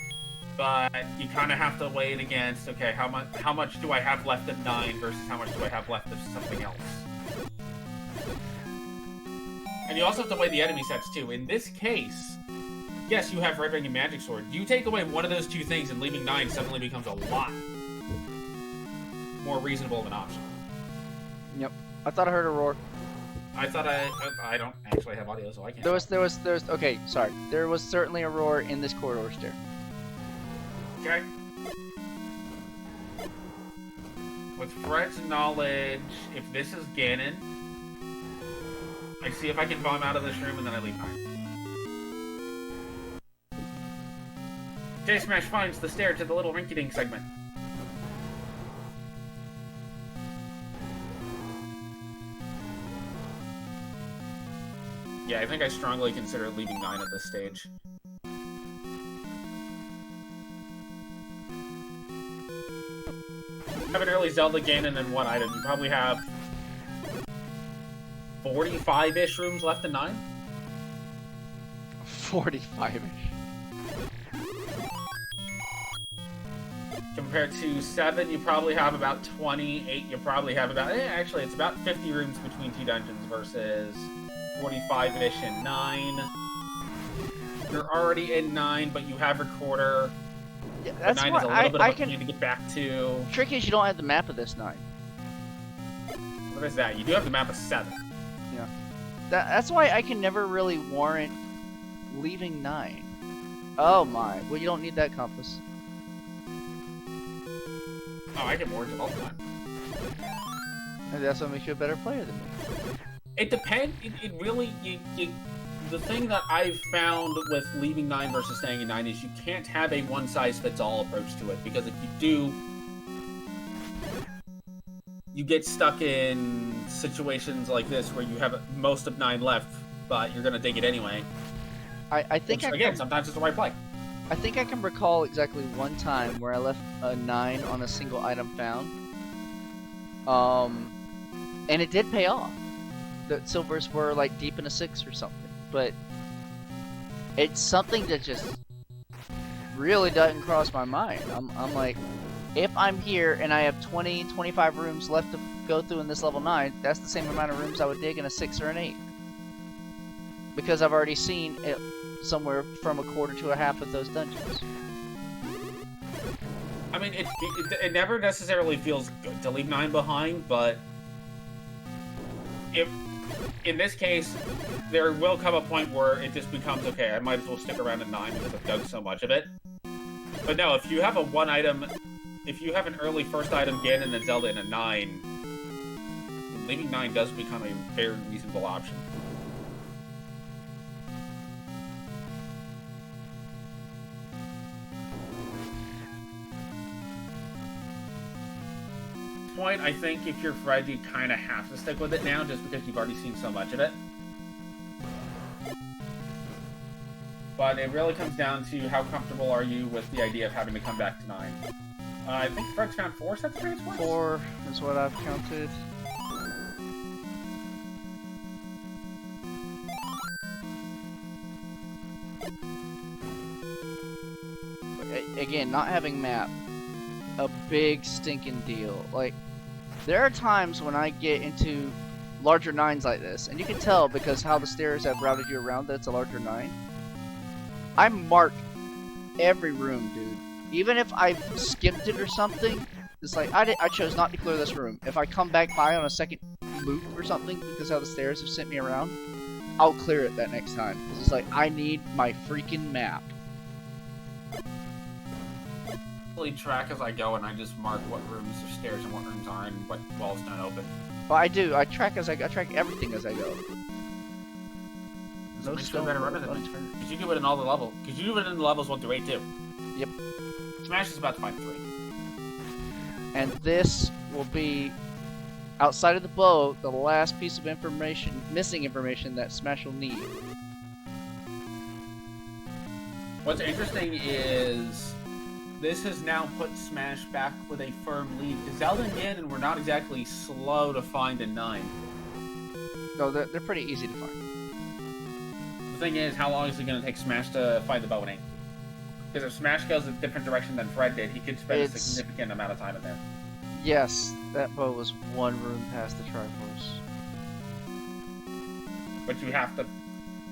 Speaker 2: But you kind of have to weigh it against, okay, how much do I have left of 9 versus how much do I have left of something else? And you also have to weigh the enemy sets too. In this case, yes, you have Red Ring and Magic Sword. You take away one of those two things and leaving 9 suddenly becomes a lot more reasonable of an option.
Speaker 1: Yep. I thought I heard a roar.
Speaker 2: I thought I don't actually have audio, so I can't.
Speaker 1: There was okay, sorry. There was certainly a roar in this corridor stair.
Speaker 2: Okay. With Fred's knowledge, if this is Ganon, I see if I can bomb out of this room and then I leave 9. J Smash finds the stair to the little rinky-dink segment. Yeah, I think I strongly consider leaving 9 at this stage. Have an early Zelda Ganon and one item. You probably have 45-ish rooms left in 9?
Speaker 1: 45-ish.
Speaker 2: Compared to 7, you probably have about 20. 8, you probably have about... actually, it's about 50 rooms between 2 dungeons versus 45-ish in 9. You're already in 9, but you have Recorder.
Speaker 1: Yeah, that's
Speaker 2: 9
Speaker 1: why
Speaker 2: is a little bit of a
Speaker 1: can
Speaker 2: pain to get back to.
Speaker 1: Trick is you don't have the map of this 9.
Speaker 2: What is that? You do have the map of 7.
Speaker 1: Yeah. That's why I can never really warrant leaving 9. Oh my. Well, you don't need that compass.
Speaker 2: Oh, I get wards it all the time.
Speaker 1: And that's what makes you a better player than me.
Speaker 2: It depends. It really... The thing that I've found with leaving 9 versus staying in 9 is you can't have a one-size-fits-all approach to it, because if you do, you get stuck in situations like this where you have most of 9 left, but you're gonna dig it anyway.
Speaker 1: I think
Speaker 2: sometimes it's the right play.
Speaker 1: I think I can recall exactly one time where I left a 9 on a single item found. And it did pay off. The silvers were like deep in a 6 or something, but it's something that just really doesn't cross my mind. I'm like, if I'm here and I have 20, 25 rooms left to go through in this level 9, that's the same amount of rooms I would dig in a 6 or an 8. Because I've already seen it somewhere from a quarter to a half of those dungeons.
Speaker 2: I mean, it never necessarily feels good to leave 9 behind, but if in this case, there will come a point where it just becomes, okay, I might as well stick around at 9 because I've done so much of it. But no, if you have a 1 item, if you have an early first item Ganon and then Zelda in a 9, leaving 9 does become a very reasonable option. Point, I think if you're Fred, you kind of have to stick with it now, just because you've already seen so much of it. But it really comes down to how comfortable are you with the idea of having to come back to 9. I think Fred's found 4 sets of range points?
Speaker 1: 4 is what I've counted. But again, not having map, a big stinking deal. Like, there are times when I get into larger 9s like this, and you can tell because how the stairs have routed you around that it's a larger 9. I mark every room, dude. Even if I skipped it or something, it's like, I chose not to clear this room. If I come back by on a second loop or something because how the stairs have sent me around, I'll clear it that next time. Because it's like, I need my freaking map.
Speaker 2: Track as I go, and I just mark what rooms are stairs and what rooms aren't, and what walls don't open.
Speaker 1: Well, I do. I track everything as I go.
Speaker 2: No stone better run than because you do it in all the levels. Because you do it in the levels 1 through 8 too.
Speaker 1: Yep.
Speaker 2: Smash is about to find 3.
Speaker 1: And this will be, outside of the bow, the last piece of information, missing information that Smash will need.
Speaker 2: What's interesting is this has now put Smash back with a firm lead, because Zelda and Ganon were not exactly slow to find a 9.
Speaker 1: No, they're pretty easy to find.
Speaker 2: The thing is, how long is it going to take Smash to find the bow and 8? Because if Smash goes a different direction than Fred did, he could spend a significant amount of time in there.
Speaker 1: Yes, that bow was 1 room past the Triforce.
Speaker 2: But you have to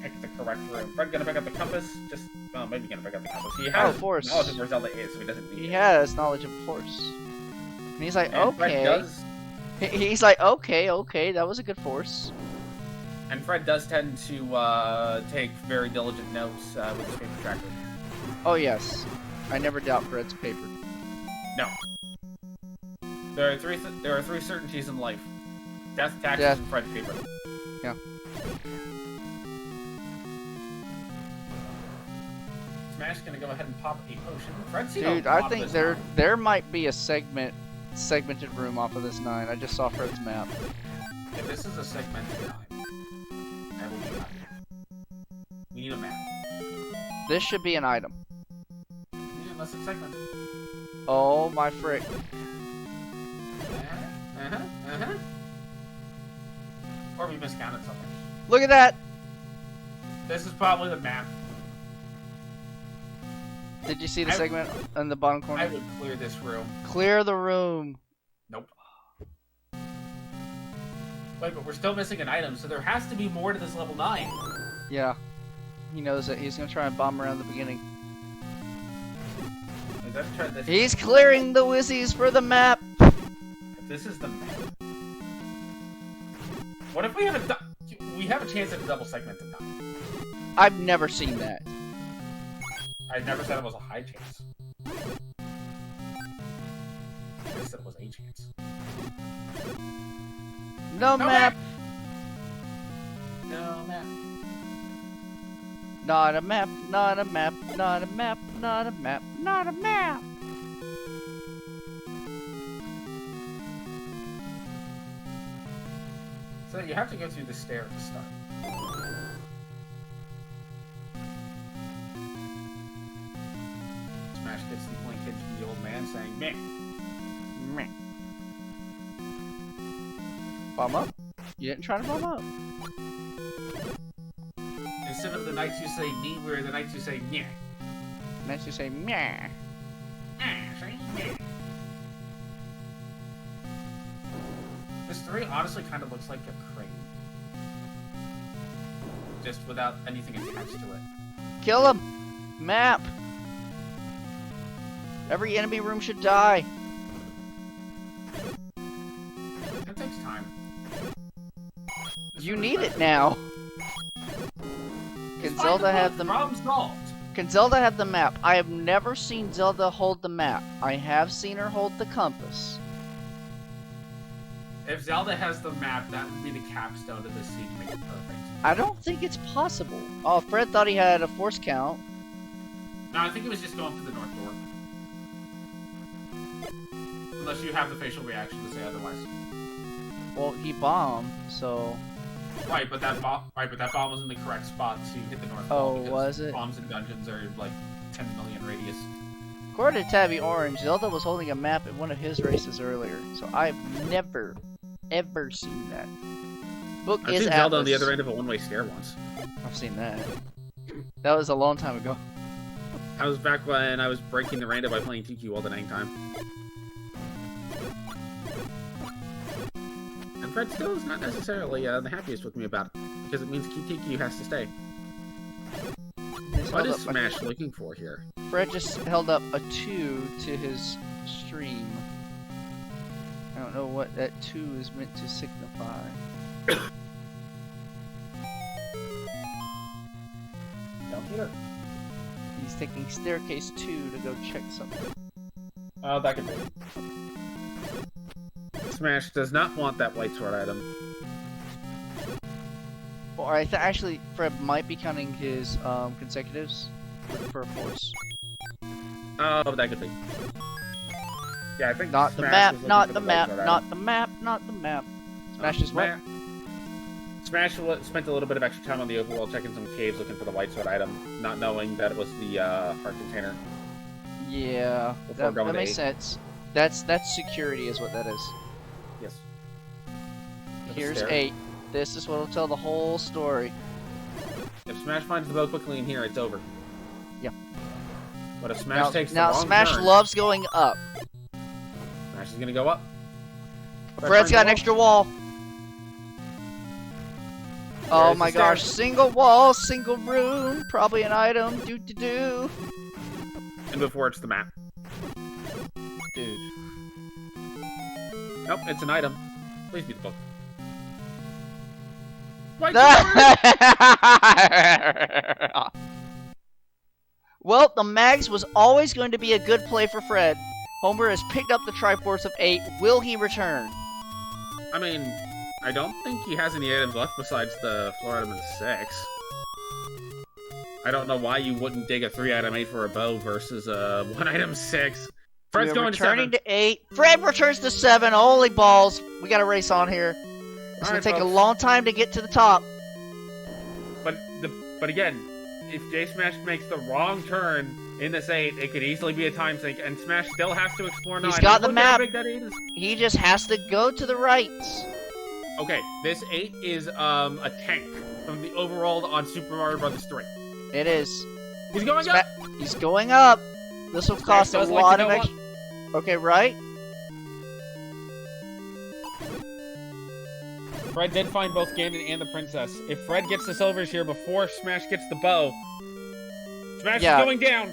Speaker 2: pick the correct room. Fred gonna pick up the compass? Just, well, maybe gonna pick up the compass. He has
Speaker 1: Force.
Speaker 2: knowledge of where Zelda is, so he doesn't need it.
Speaker 1: He has knowledge of Force. And he's like,
Speaker 2: and
Speaker 1: okay. He's like, okay, that was a good Force.
Speaker 2: And Fred does tend to take very diligent notes with his paper tracker.
Speaker 1: Oh yes, I never doubt Fred's paper.
Speaker 2: No. There are three certainties in life: death, taxes, and Fred's paper.
Speaker 1: Yeah.
Speaker 2: Smash gonna go ahead and pop a potion. Fred's seen
Speaker 1: Dude,
Speaker 2: a lot
Speaker 1: I think
Speaker 2: of this
Speaker 1: there might be a segmented room off of this 9. I just saw Fred's map.
Speaker 2: If this is a segmented 9, I will be happy. We need a map.
Speaker 1: This should be an item.
Speaker 2: Yeah, unless it's segmented.
Speaker 1: Oh my frick.
Speaker 2: Or we miscounted something.
Speaker 1: Look at that!
Speaker 2: This is probably the map.
Speaker 1: Did you see the segment in the bottom corner?
Speaker 2: I would clear this room.
Speaker 1: Clear the room.
Speaker 2: Nope. Wait, but we're still missing an item, so there has to be more to this level 9.
Speaker 1: Yeah. He knows it. He's gonna try and bomb around the beginning. He's clearing the Wizzies for the map!
Speaker 2: If this is the map... What if we have a chance at a double segmented 9?
Speaker 1: I've never seen that.
Speaker 2: I never said it was a high chance. I said it was a chance.
Speaker 1: No map!
Speaker 2: No map.
Speaker 1: Not a map, not a map, not a map, not a map, not a map!
Speaker 2: So you have to go through the stair at the start. Smash gets the blanket from the old man saying, meh.
Speaker 1: Meh. Bomb up? You didn't try to bomb up.
Speaker 2: Instead of the knights who say me, we're the knights who say meh.
Speaker 1: Knights who say meh.
Speaker 2: This 3 honestly kind of looks like a crane. Just without anything attached to it.
Speaker 1: Kill him! Map! Every enemy room should die.
Speaker 2: That takes time.
Speaker 1: You need it now. Can Zelda have the
Speaker 2: problem solved?
Speaker 1: Can Zelda have the map? I have never seen Zelda hold the map. I have seen her hold the compass.
Speaker 2: If Zelda has the map, that would be the capstone to this scene to make it perfect.
Speaker 1: I don't think it's possible. Oh, Fred thought he had a force count.
Speaker 2: No, I think it was just going for the north door. Unless you have the facial reaction to say otherwise.
Speaker 1: Well, he bombed, so...
Speaker 2: Right, but that bomb was in the correct spot, so you hit the north
Speaker 1: Oh,
Speaker 2: wall. Because
Speaker 1: was it?
Speaker 2: bombs in dungeons are like 10 million radius.
Speaker 1: According to Tabby Orange, Zelda was holding a map in one of his races earlier, so I've never, ever seen that. Book
Speaker 2: I've
Speaker 1: is
Speaker 2: seen
Speaker 1: Atlas.
Speaker 2: Zelda on the other end of a one-way stair once.
Speaker 1: I've seen that. That was a long time ago.
Speaker 2: I was back when I was breaking the random by playing TQ all the dang time. And Fred still is not necessarily the happiest with me about it, because it means TQ has to stay. What is Smash looking for here?
Speaker 1: Fred just held up a 2 to his stream. I don't know what that 2 is meant to signify.
Speaker 2: Down here.
Speaker 1: He's taking staircase 2 to go check something.
Speaker 2: Oh, that could be. Smash does not want that white sword item.
Speaker 1: Or actually, Fred might be counting his consecutives for a force.
Speaker 2: Oh, that could be. Yeah, I think
Speaker 1: Not the
Speaker 2: Smash
Speaker 1: map,
Speaker 2: was looking
Speaker 1: not
Speaker 2: for
Speaker 1: the
Speaker 2: white
Speaker 1: map,
Speaker 2: sword
Speaker 1: not
Speaker 2: item.
Speaker 1: the map, not the map. Smash is what?
Speaker 2: Smash spent a little bit of extra time on the overworld checking some caves looking for the white sword item, not knowing that it was the heart container.
Speaker 1: Yeah,
Speaker 2: Before
Speaker 1: that
Speaker 2: going to
Speaker 1: makes
Speaker 2: 8.
Speaker 1: sense. That's security is what that is.
Speaker 2: Yes.
Speaker 1: Here's
Speaker 2: Stair.
Speaker 1: 8. This is what'll tell the whole story.
Speaker 2: If Smash finds the bow quickly in here, it's over.
Speaker 1: Yeah.
Speaker 2: But if Smash takes the
Speaker 1: now
Speaker 2: wrong
Speaker 1: Smash
Speaker 2: turn,
Speaker 1: loves going up.
Speaker 2: Smash is gonna go up.
Speaker 1: Fred's got an extra wall. Oh
Speaker 2: There's
Speaker 1: my
Speaker 2: the
Speaker 1: gosh,
Speaker 2: stairs.
Speaker 1: single wall, single room, probably an item, do.
Speaker 2: And before it's the map.
Speaker 1: Dude.
Speaker 2: Nope, it's an item. Please be the book. White
Speaker 1: Well, the Mags was always going to be a good play for Fred. Homer has picked up the Triforce of 8. Will he return?
Speaker 2: I mean, I don't think he has any items left besides the floor item of 6. I don't know why you wouldn't dig a 3-item 8 for a bow versus a 1-item 6. Fred's
Speaker 1: We're
Speaker 2: going
Speaker 1: returning
Speaker 2: to 7.
Speaker 1: to 8. Fred returns to 7. Holy balls. We got a race on here. It's going to take a long time to get to the top.
Speaker 2: But again, if J Smash makes the wrong turn in this 8, it could easily be a time sink, and Smash still has to explore 9.
Speaker 1: He's got the
Speaker 2: Look at how
Speaker 1: map.
Speaker 2: big that 8 is.
Speaker 1: He just has to go to the right.
Speaker 2: Okay, this 8 is a tank from the overworld on Super Mario Bros. 3.
Speaker 1: It is.
Speaker 2: He's going up!
Speaker 1: He's going up. This will cost a
Speaker 2: does like
Speaker 1: lot
Speaker 2: to
Speaker 1: of
Speaker 2: go
Speaker 1: extra. Okay, right?
Speaker 2: Fred did find both Ganon and the princess. If Fred gets the silvers here before Smash gets the bow, Smash is going down!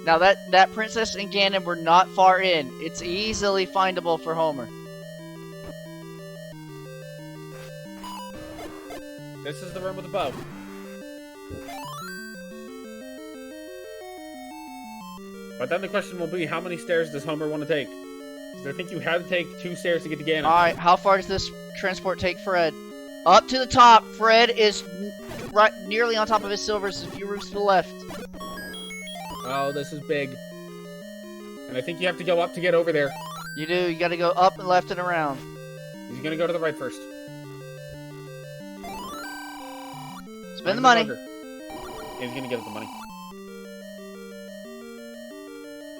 Speaker 1: Now that princess and Ganon were not far in. It's easily findable for Homer.
Speaker 2: This is the room with the bow. But then the question will be, how many stairs does Homer want to take? Because I think you have to take 2 stairs to get to Ganon.
Speaker 1: Alright, how far does this transport take Fred? Up to the top. Fred is right nearly on top of his silvers, a few rooms to the left.
Speaker 2: Oh, this is big. And I think you have to go up to get over there.
Speaker 1: You do, you gotta go up and left and around.
Speaker 2: He's gonna go to the right first.
Speaker 1: Spend the money.
Speaker 2: He's gonna give it the money.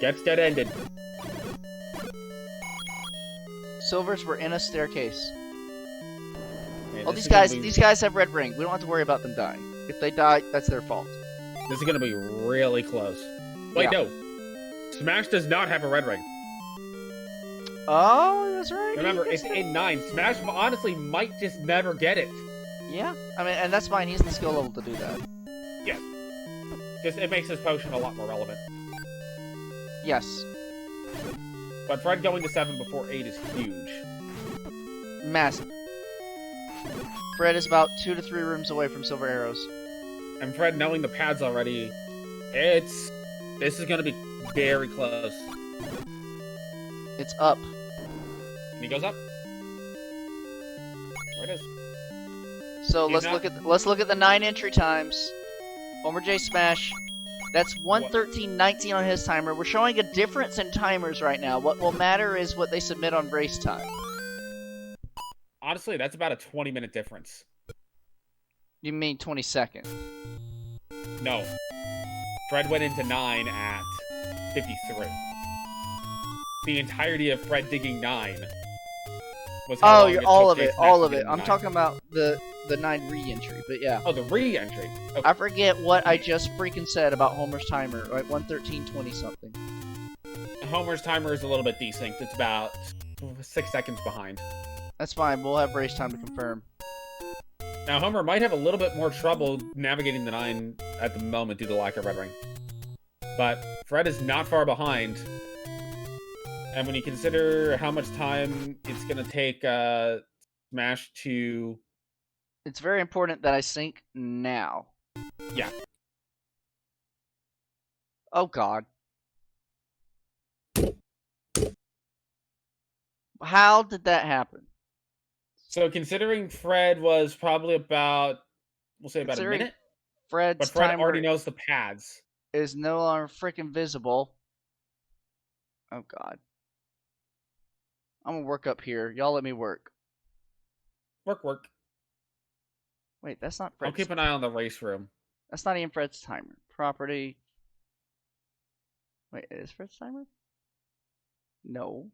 Speaker 2: Gets dead-ended.
Speaker 1: Silvers were in a staircase.
Speaker 2: Okay,
Speaker 1: Oh, these guys have red ring. We don't have to worry about them dying. If they die, that's their fault.
Speaker 2: This is gonna be really close. Wait,
Speaker 1: Yeah.
Speaker 2: no. Smash does not have a red ring.
Speaker 1: Oh, that's right.
Speaker 2: Remember, it's in 9. Smash honestly might just never get it.
Speaker 1: Yeah, I mean, and that's fine. He's the skill level to do that.
Speaker 2: Yeah. Just it makes this potion a lot more relevant.
Speaker 1: Yes.
Speaker 2: But Fred going to 7 before 8 is huge.
Speaker 1: Massive. Fred is about 2 to 3 rooms away from silver arrows.
Speaker 2: And Fred knowing the pads already, this is gonna be very close.
Speaker 1: It's up.
Speaker 2: And he goes up. There it is.
Speaker 1: So
Speaker 2: He's
Speaker 1: let's look at the 9 entry times. Homer J Smash. That's 1:13:19 on his timer. We're showing a difference in timers right now. What will matter is what they submit on race time.
Speaker 2: Honestly, that's about a 20-minute difference.
Speaker 1: You mean 22nd?
Speaker 2: No. Fred went into 9 at 53. The entirety of Fred digging 9 was how long
Speaker 1: all
Speaker 2: took
Speaker 1: of it,
Speaker 2: Jay
Speaker 1: all
Speaker 2: Smash
Speaker 1: of
Speaker 2: to
Speaker 1: it.
Speaker 2: get
Speaker 1: I'm
Speaker 2: 9.
Speaker 1: talking about the 9 re-entry, but yeah.
Speaker 2: Oh, the re-entry. Okay.
Speaker 1: I forget what I just freaking said about Homer's timer, right? 1:13:20 something.
Speaker 2: Homer's timer is a little bit desynced. It's about 6 seconds behind.
Speaker 1: That's fine. We'll have race time to confirm.
Speaker 2: Now, Homer might have a little bit more trouble navigating the 9 at the moment due to lack of red ring. But Fred is not far behind. And when you consider how much time it's going to take Smash to...
Speaker 1: It's very important that I sync now.
Speaker 2: Yeah.
Speaker 1: Oh, God. How did that happen?
Speaker 2: So considering Fred was probably about, we'll say about a minute.
Speaker 1: Fred's
Speaker 2: But Fred
Speaker 1: timer
Speaker 2: already knows the pads.
Speaker 1: is no longer freaking visible. Oh, God. I'm gonna work up here. Y'all let me work.
Speaker 2: Work.
Speaker 1: Wait, that's not
Speaker 2: I'll
Speaker 1: Fred's.
Speaker 2: keep an eye on the race room.
Speaker 1: That's not even Fred's timer. Property. Wait, is Fred's timer? No.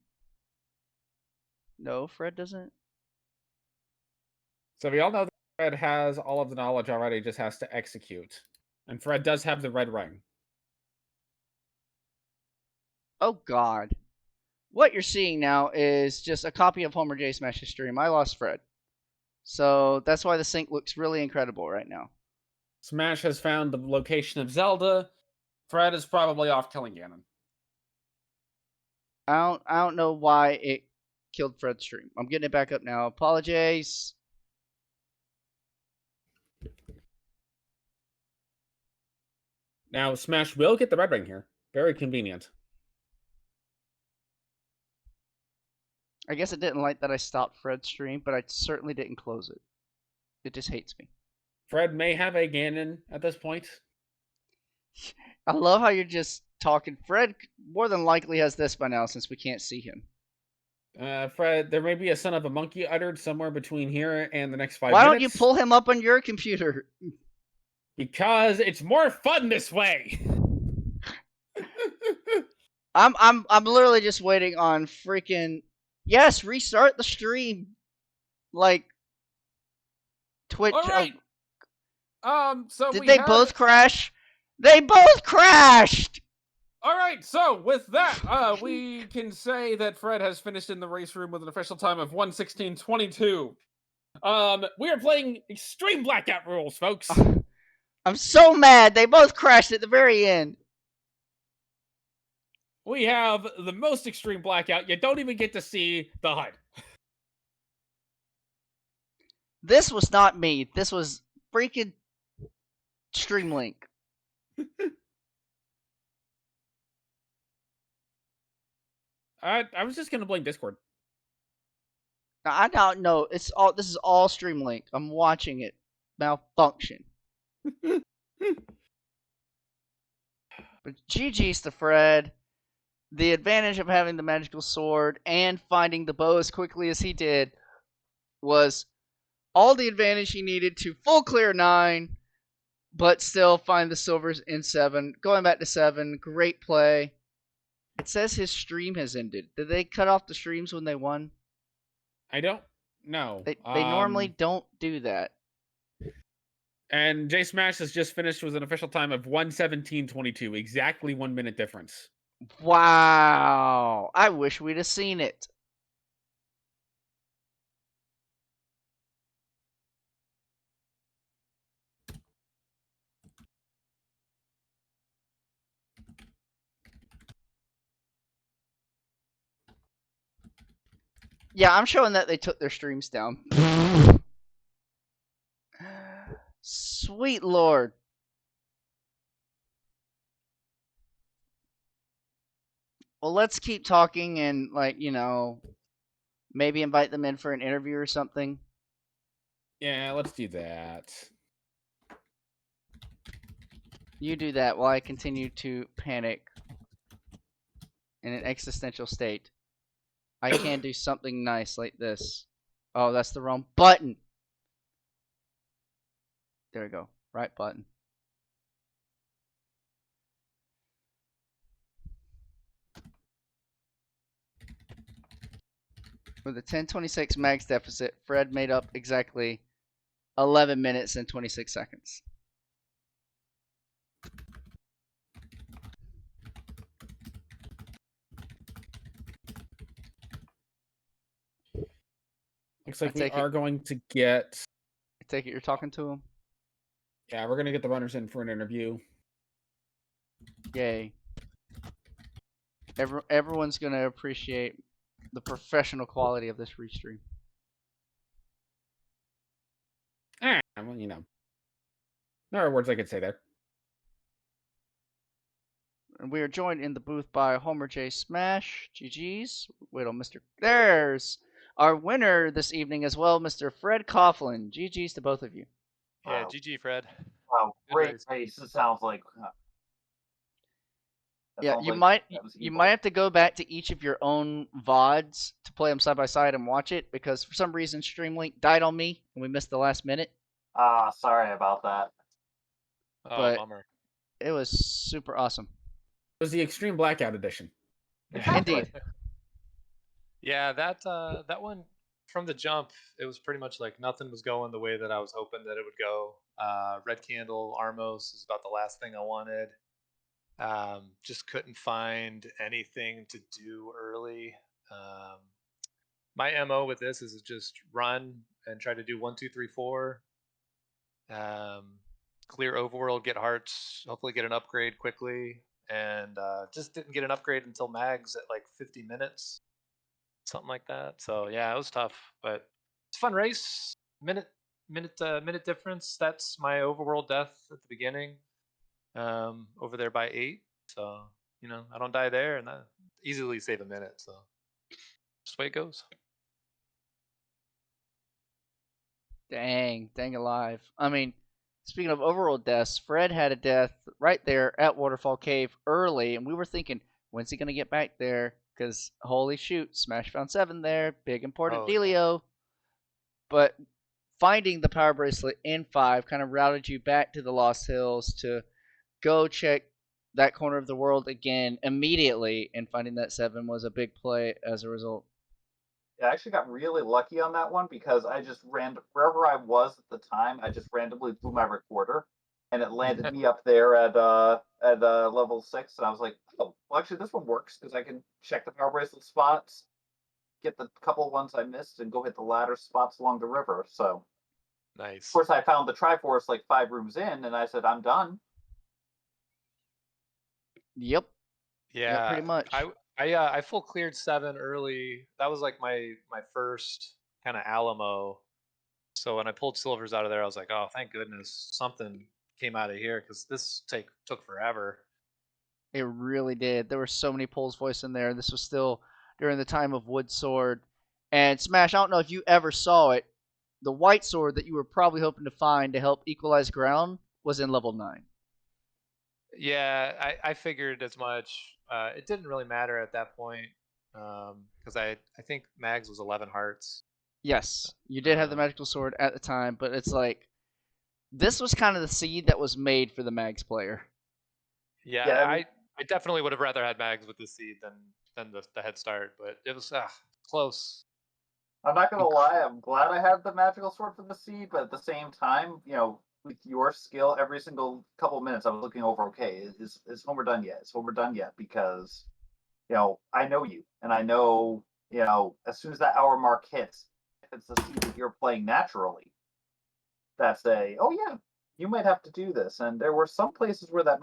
Speaker 1: No, Fred doesn't.
Speaker 2: So we all know that Fred has all of the knowledge already, just has to execute. And Fred does have the red ring.
Speaker 1: Oh, God. What you're seeing now is just a copy of Homer J Smash's stream. I lost Fred. So that's why the sync looks really incredible right now.
Speaker 2: Smash has found the location of Zelda. Fred is probably off killing Ganon.
Speaker 1: I don't know why it killed Fred's stream. I'm getting it back up now. Apologize.
Speaker 2: Now, Smash will get the red ring here. Very convenient.
Speaker 1: I guess it didn't like that I stopped Fred's stream, but I certainly didn't close it. It just hates me.
Speaker 2: Fred may have a Ganon at this point.
Speaker 1: I love how you're just talking. Fred more than likely has this by now since we can't see him.
Speaker 2: Fred, there may be a son of a monkey uttered somewhere between here and the next 5
Speaker 1: Why
Speaker 2: minutes.
Speaker 1: don't you pull him up on your computer?
Speaker 2: Because it's more fun this way.
Speaker 1: I'm literally just waiting on freaking restart the stream. Like Twitch.
Speaker 2: All right. So
Speaker 1: did they both crash? They both crashed.
Speaker 2: All right, so with that, we can say that Fred has finished in the race room with an official time of 1:16:22. We are playing Extreme Blackout rules, folks.
Speaker 1: I'm so mad. They both crashed at the very end.
Speaker 2: We have the most extreme blackout. You don't even get to see the HUD.
Speaker 1: This was not me. This was freaking Streamlink.
Speaker 2: I was just gonna blame Discord.
Speaker 1: I don't know. This is all Streamlink. I'm watching it malfunction. But GG's to Fred. The advantage of having the magical sword and finding the bow as quickly as he did was all the advantage he needed to full clear 9, but still find the silvers in 7. Going back to 7, great play. It says his stream has ended. Did they cut off the streams when they won?
Speaker 2: I don't know.
Speaker 1: They normally don't do that.
Speaker 2: And J Smash has just finished with an official time of 1:17:22, exactly 1 minute difference.
Speaker 1: Wow. I wish we'd have seen it. Yeah, I'm showing that they took their streams down. Sweet Lord. Well, let's keep talking and, like, maybe invite them in for an interview or something.
Speaker 2: Yeah, let's do that.
Speaker 1: You do that while I continue to panic in an existential state. I can do something nice like this. Oh, that's the wrong button. There we go. Right button. With a 10:26 max deficit, Fred made up exactly 11 minutes and 26 seconds.
Speaker 2: Looks like we are going to get.
Speaker 1: I take it you're talking to him?
Speaker 2: Yeah, we're going to get the runners in for an interview.
Speaker 1: Yay. Everyone's going to appreciate the professional quality of this restream.
Speaker 2: Well, there are words I could say there.
Speaker 1: And we are joined in the booth by Homer J. Smash. GG's. Wait on Mr. There's our winner this evening as well, Mr. Fred Coughlin. GG's to both of you.
Speaker 3: Yeah, GG, Fred.
Speaker 4: Wow, great race. It sounds like.
Speaker 1: Yeah, you might have to go back to each of your own VODs to play them side by side and watch it, because for some reason Streamlink died on me and we missed the last minute.
Speaker 4: Sorry about that.
Speaker 3: Oh,
Speaker 1: But
Speaker 3: bummer.
Speaker 1: It was super awesome.
Speaker 2: It was the Extreme Blackout Edition.
Speaker 1: Indeed.
Speaker 3: Yeah, that one from the jump, it was pretty much like nothing was going the way that I was hoping that it would go. Red Candle, Armos is about the last thing I wanted. Just couldn't find anything to do early. My MO with this is just run and try to do 1, 2, 3, 4. Clear overworld, get hearts, hopefully get an upgrade quickly, and just didn't get an upgrade until mags at like 50 minutes, something like that. So yeah, it was tough, but it's a fun race. Minute difference. That's my overworld death at the beginning. Over there by 8, so I don't die there, and that easily save a minute. So just the way it goes.
Speaker 1: Dang alive. I mean, speaking of overworld deaths, Fred had a death right there at Waterfall Cave early, and we were thinking, when's he gonna get back there? Because holy shoot, Smash found 7 there, big important dealio. Yeah. But finding the power bracelet in 5 kind of routed you back to the Lost Hills to go check that corner of the world again immediately, and finding that 7 was a big play as a result.
Speaker 4: Yeah, I actually got really lucky on that one because I just wherever I was at the time, I just randomly blew my recorder, and it landed me up there at level 6, and I was like, oh, well, actually this one works because I can check the power bracelet spots, get the couple ones I missed, and go hit the ladder spots along the river. So
Speaker 3: nice.
Speaker 4: Of course, I found the Triforce like 5 rooms in, and I said, I'm done.
Speaker 1: Yep.
Speaker 3: Yeah,
Speaker 1: pretty much.
Speaker 3: I full cleared 7 early. That was like my first kind of Alamo. So when I pulled silvers out of there, I was like, oh, thank goodness something came out of here, because this took forever.
Speaker 1: It really did. There were so many pulls voiced in there. This was still during the time of Wood Sword. And Smash, I don't know if you ever saw it. The white sword that you were probably hoping to find to help equalize ground was in level 9.
Speaker 3: Yeah, I figured as much. It didn't really matter at that point, because I think Mags was 11 hearts.
Speaker 1: Yes, you did have the magical sword at the time, but it's like this was kind of the seed that was made for the Mags player.
Speaker 3: Yeah,
Speaker 4: Yeah, I mean,
Speaker 3: I definitely would have rather had Mags with this seed than the head start, but it was close.
Speaker 4: I'm not gonna lie, I'm glad I had the magical sword for the seed, but at the same time, with your skill, every single couple of minutes, I was looking over. Okay, is Homer done yet? Is Homer done yet? Because I know you, and I know as soon as that hour mark hits, if it's the seed that you're playing naturally, that's oh yeah, you might have to do this. And there were some places where the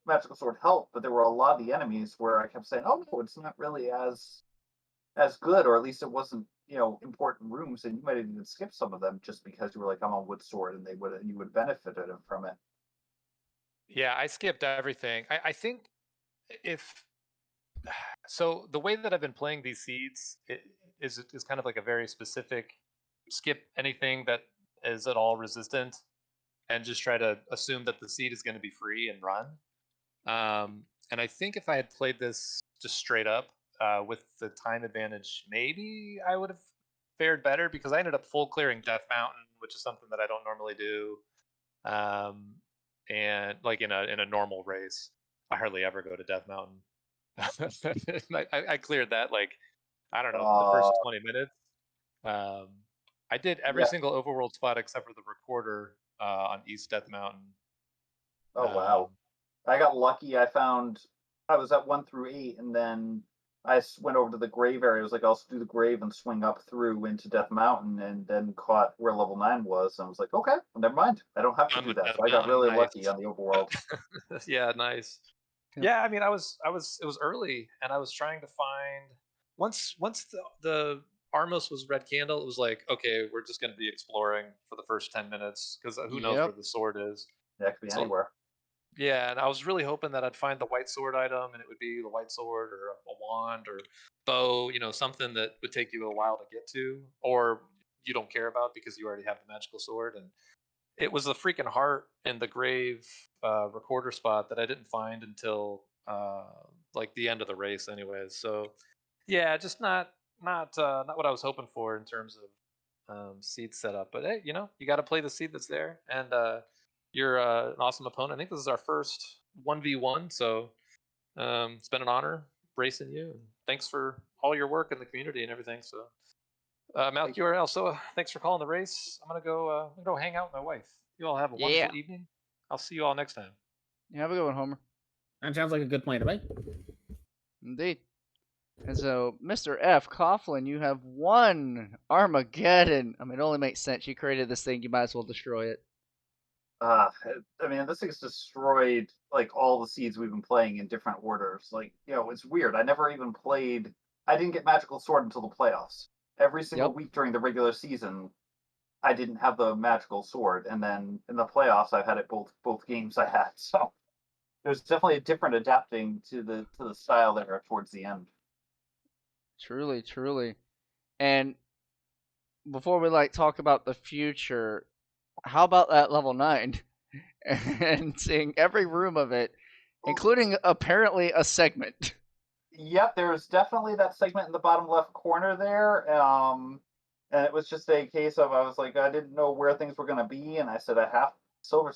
Speaker 4: magical sword helped, but there were a lot of the enemies where I kept saying, oh no, it's not really as good, or at least it wasn't important rooms, and you might have even skipped some of them just because you were like, I'm on wood sword, and you would benefited from it.
Speaker 3: Yeah, I skipped everything. I think if so, the way that I've been playing these seeds is kind of like a very specific skip anything that is at all resistant and just try to assume that the seed is going to be free and run. And I think if I had played this just straight up with the time advantage, maybe I would have fared better because I ended up full clearing Death Mountain, which is something that I don't normally do. Um, and like in a normal race, I hardly ever go to Death Mountain. I cleared that like I don't know the first 20 minutes. Um, I did every
Speaker 4: Yeah.
Speaker 3: single overworld spot except for the recorder on East Death Mountain.
Speaker 4: Oh wow. I got lucky. I was at 1 through 8, and then I went over to the grave area. I was like, I'll do the grave and swing up through into Death Mountain, and then caught where level 9 was. And I was like, okay, well, never mind. I don't have to
Speaker 3: Done
Speaker 4: do
Speaker 3: with
Speaker 4: that.
Speaker 3: Death
Speaker 4: So I got
Speaker 3: Mountain,
Speaker 4: really
Speaker 3: nice.
Speaker 4: lucky on the overworld.
Speaker 3: Yeah, nice.
Speaker 1: Yep.
Speaker 3: Yeah, I mean, it was early, and I was trying to find once the Armos was red candle, it was like, okay, we're just going to be exploring for the first 10 minutes because who knows where
Speaker 1: Yep.
Speaker 3: the sword is.
Speaker 4: That could be
Speaker 3: So
Speaker 4: anywhere.
Speaker 3: yeah, and I was really hoping that I'd find the white sword item, and it would be the white sword or a wand or bow, something that would take you a while to get to, or you don't care about because you already have the magical sword. And it was the freaking heart in the grave recorder spot that I didn't find until like the end of the race, anyways. So yeah, just not what I was hoping for in terms of seed setup. But hey, you got to play the seed that's there, and you're an awesome opponent. I think this is our first 1v1, so it's been an honor racing you. And thanks for all your work in the community and everything. So. Mouth URL. So thanks for calling the race. I'm gonna go hang out with my wife. You all have a
Speaker 1: Yeah.
Speaker 3: wonderful evening. I'll see you all next time.
Speaker 1: You have a good one, Homer.
Speaker 2: That sounds like a good plan to me.
Speaker 1: Indeed. And so, Mr. F. Coughlin, you have won Armageddon. I mean, it only makes sense. You created this thing, you might as well destroy it.
Speaker 4: I mean, this thing's destroyed like all the seeds we've been playing in different orders. Like, it's weird. I never even played. I didn't get Magical Sword until the playoffs. Every single
Speaker 1: Yep.
Speaker 4: week during the regular season, I didn't have the Magical Sword, and then in the playoffs, I've had it both games I had. So there's definitely a different adapting to the style there towards the end.
Speaker 1: Truly, truly. And before we talk about the future, how about that level 9 and seeing every room of it, including apparently a segment?
Speaker 4: Yep, there's definitely that segment in the bottom left corner there. And it was just a case of I was like, I didn't know where things were going to be, and I said I have silver.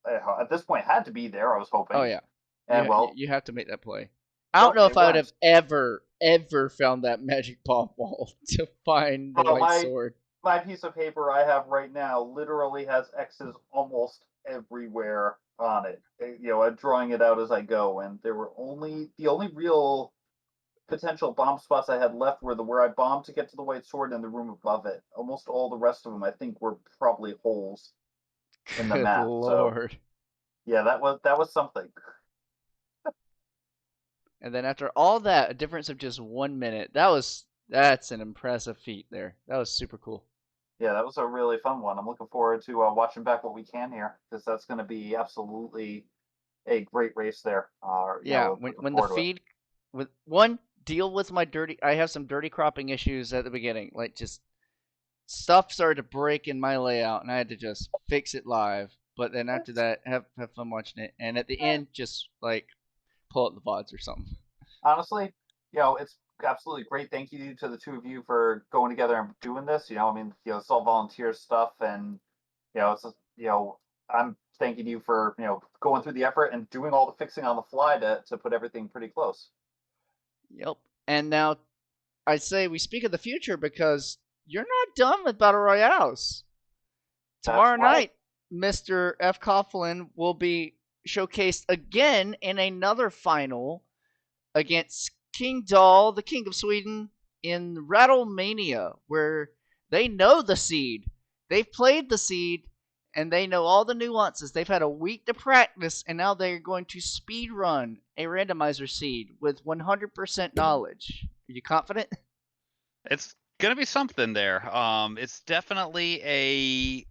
Speaker 4: At this point had to be there. I was hoping.
Speaker 1: Oh yeah,
Speaker 4: And
Speaker 1: you have to make that play. I don't know if I would have ever found that magic ball to find the white sword.
Speaker 4: My piece of paper I have right now literally has X's almost everywhere on it. I'm drawing it out as I go, and there were the only real potential bomb spots I had left were where I bombed to get to the white sword and the room above it. Almost all the rest of them, I think, were probably holes in the
Speaker 1: Good
Speaker 4: map.
Speaker 1: Lord.
Speaker 4: So, yeah, that was something.
Speaker 1: And then after all that, a difference of just 1 minute. That's an impressive feat there. That was super cool.
Speaker 4: Yeah, that was a really fun one. I'm looking forward to watching back what we can here, because that's going to be absolutely a great race there.
Speaker 1: Yeah, when the feed with deal with my dirty. I have some dirty cropping issues at the beginning. Like just stuff started to break in my layout, and I had to just fix it live. But then after that, have fun watching it, and at the end, just pull up the VODs or something.
Speaker 4: Honestly, it's absolutely great. Thank you to the two of you for going together and doing this. I mean, it's all volunteer stuff, and it's just, I'm thanking you for going through the effort and doing all the fixing on the fly to put everything pretty close.
Speaker 1: Yep. And now I say we speak of the future because you're not done with Battle Royales. Tomorrow
Speaker 4: That's right.
Speaker 1: night, Mr. F. Coughlin will be showcased again in another final against King Dahl, the King of Sweden, in Rattlemania, where they know the seed. They've played the seed, and they know all the nuances. They've had a week to practice, and now they're going to speed run a randomizer seed with 100% knowledge. Are you confident?
Speaker 5: It's gonna be something there. It's definitely a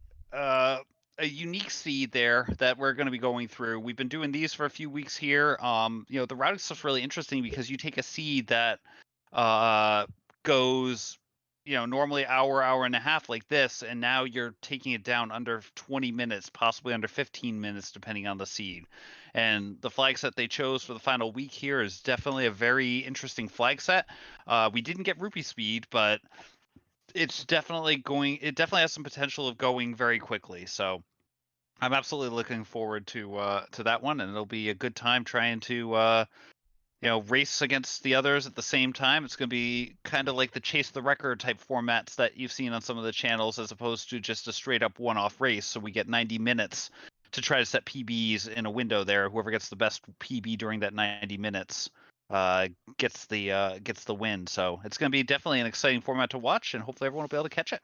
Speaker 5: unique seed there that we're going to be going through. We've been doing these for a few weeks here. The routing stuff's really interesting because you take a seed that goes, normally hour and a half like this, and now you're taking it down under 20 minutes, possibly under 15 minutes, depending on the seed. And the flag set they chose for the final week here is definitely a very interesting flag set. We didn't get rupee speed, but it's definitely it definitely has some potential of going very quickly. So I'm absolutely looking forward to that one, and it'll be a good time trying to race against the others at the same time. It's going to be kind of like the chase the record type formats that you've seen on some of the channels, as opposed to just a straight up one-off race. So we get 90 minutes to try to set PBs in a window there. Whoever gets the best PB during that 90 minutes gets the win. So it's going to be definitely an exciting format to watch, and hopefully everyone will be able to catch it.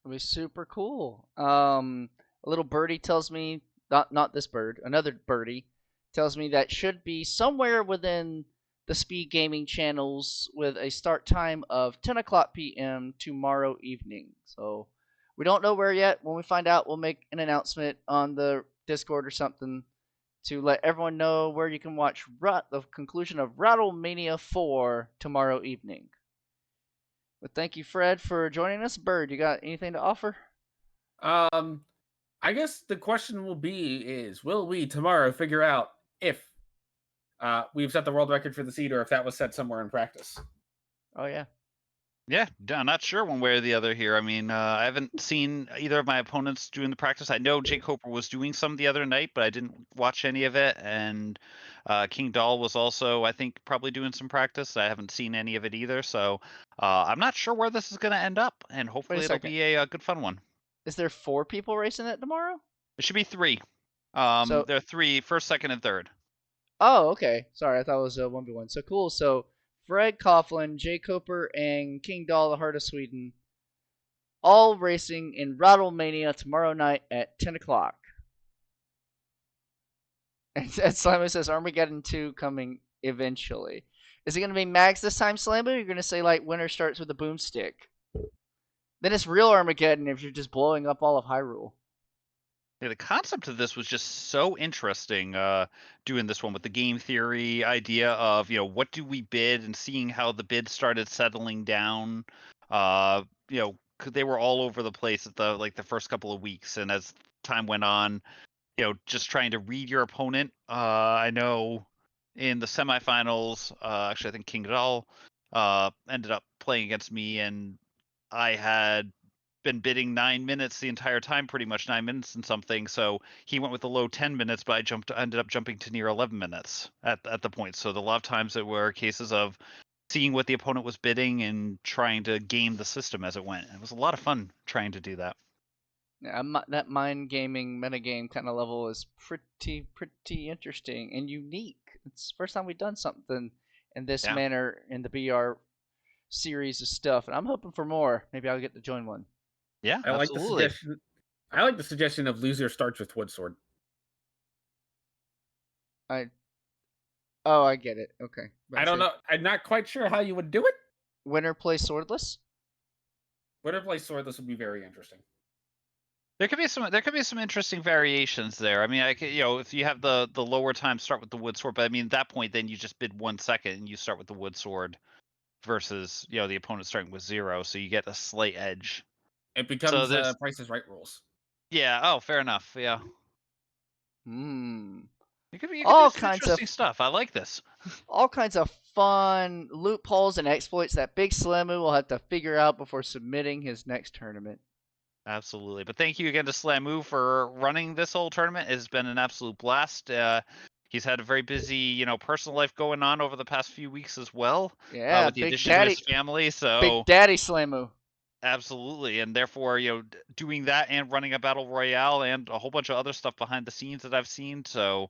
Speaker 1: It'll be super cool. A little birdie tells me, not this bird, another birdie tells me that should be somewhere within the Speed Gaming channels with a start time of 10 o'clock p.m. tomorrow evening. So we don't know where yet. When we find out, we'll make an announcement on the Discord or something to let everyone know where you can watch the conclusion of Rattlemania 4 tomorrow evening. But thank you, Fred, for joining us. Bird, you got anything to offer?
Speaker 2: I guess the question will we tomorrow figure out if we've set the world record for the seed or if that was set somewhere in practice?
Speaker 1: Oh, yeah.
Speaker 5: Yeah, I'm not sure one way or the other here. I mean, I haven't seen either of my opponents doing the practice. I know Jake Coper was doing some the other night, but I didn't watch any of it. And King Dahl was also, I think, probably doing some practice. I haven't seen any of it either. So I'm not sure where this is going to end up. And hopefully it'll be a good, fun one.
Speaker 1: Is there 4 people racing it tomorrow?
Speaker 5: It should be 3.
Speaker 1: So
Speaker 5: there are 3, first, second, and third.
Speaker 1: Oh, okay. Sorry, I thought it was a 1v1. So cool. So Fred Coughlin, Jay Coper, and King Dahl, the Heart of Sweden, all racing in Rattlemania tomorrow night at 10 o'clock. And Slambo says Armageddon 2 coming eventually. Is it going to be Mags this time, Slambo? Or you're going to say, like, winner starts with a boomstick? Then it's real Armageddon if you're just blowing up all of Hyrule.
Speaker 5: Yeah, the concept of this was just so interesting, doing this one with the game theory idea of, what do we bid, and seeing how the bid started settling down. They were all over the place at the first couple of weeks, and as time went on, just trying to read your opponent. I know in the semifinals, actually I think King Dahl ended up playing against me, and I had been bidding 9 minutes the entire time, pretty much 9 minutes and something. So he went with the low 10 minutes, but I ended up jumping to near 11 minutes at the point. So a lot of times it were cases of seeing what the opponent was bidding and trying to game the system as it went. It was a lot of fun trying to do that.
Speaker 1: Yeah, that mind gaming metagame kind of level is pretty interesting and unique. It's the first time we've done something in this manner in the BR series of stuff, and I'm hoping for more. Maybe I'll get to join one.
Speaker 5: Yeah,
Speaker 2: I like
Speaker 5: absolutely.
Speaker 2: the suggestion of loser starts with wood sword.
Speaker 1: I get it. Okay.
Speaker 2: I don't know. I'm not quite sure how you would do it.
Speaker 1: Winner plays swordless.
Speaker 2: Winner plays swordless would be very interesting.
Speaker 5: There could be some interesting variations there. I mean, if you have the lower time start with the wood sword, but I mean at that point then you just bid 1 second and you start with the wood sword versus the opponent starting with 0, so you get a slight edge.
Speaker 2: It becomes Price is Right rules.
Speaker 5: Yeah. Oh, fair enough. Yeah. You can do
Speaker 1: All
Speaker 5: some
Speaker 1: kinds of
Speaker 5: interesting stuff. I like this.
Speaker 1: all kinds of fun loopholes and exploits that Big Slamu will have to figure out before submitting his next tournament.
Speaker 5: Absolutely. But thank you again to Slamu for running this whole tournament. It's been an absolute blast. He's had a very busy, personal life going on over the past few weeks as well.
Speaker 1: Yeah,
Speaker 5: With the
Speaker 1: Big
Speaker 5: addition to his
Speaker 1: Daddy,
Speaker 5: family.
Speaker 1: Big
Speaker 5: So
Speaker 1: Daddy Slamu.
Speaker 5: absolutely. And therefore, doing that and running a battle royale and a whole bunch of other stuff behind the scenes that I've seen. So,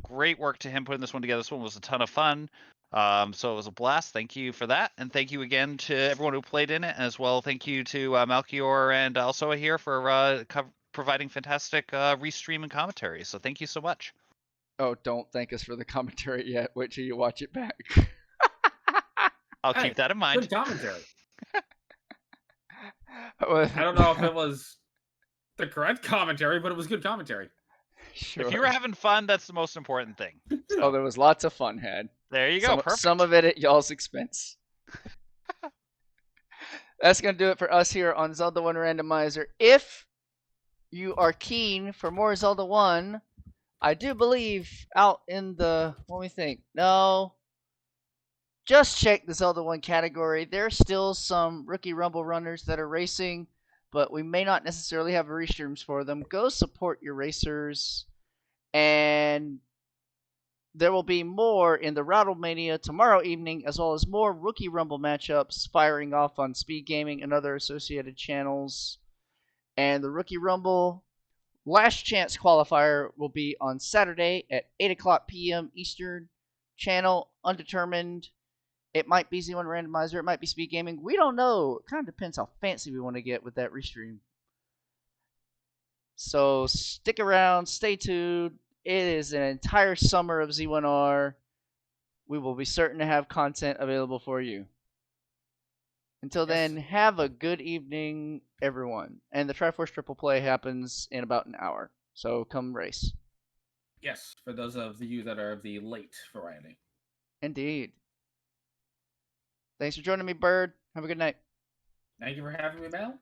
Speaker 5: great work to him putting this one together. This one was a ton of fun. So it was a blast. Thank you for that. And thank you again to everyone who played in it as well. Thank you to Malchior and also here for providing fantastic restream and commentary. So thank you so much.
Speaker 1: Oh, don't thank us for the commentary yet. Wait till you watch it back.
Speaker 5: I'll
Speaker 2: Hey,
Speaker 5: keep that in mind.
Speaker 2: Good commentary.
Speaker 1: I
Speaker 2: I don't know if it was the correct commentary, but it was good commentary.
Speaker 1: Sure.
Speaker 5: If you were having fun, that's the most important thing.
Speaker 1: Oh, there was lots of fun had.
Speaker 5: There you go. Perfect.
Speaker 1: Some of it at y'all's expense. That's going to do it for us here on Zelda 1 Randomizer. If you are keen for more Zelda 1, I do believe out in the, let me think, no, just check the Zelda 1 category. There's still some Rookie Rumble runners that are racing, but we may not necessarily have restreams for them. Go support your racers, and there will be more in the Rattlemania tomorrow evening, as well as more Rookie Rumble matchups firing off on Speed Gaming and other associated channels. And the Rookie Rumble last chance qualifier will be on Saturday at 8 o'clock p.m. Eastern. Channel undetermined. It might be Z1 Randomizer. It might be Speed Gaming. We don't know. It kind of depends how fancy we want to get with that restream. So stick around. Stay tuned. It is an entire summer of Z1R. We will be certain to have content available for you. Until then, have a good evening, everyone. And the Triforce Triple Play happens in about an hour. So come race.
Speaker 2: Yes, for those of you that are of the late variety.
Speaker 1: Indeed. Thanks for joining me, Bird. Have a good night.
Speaker 2: Thank you for having me, Mel.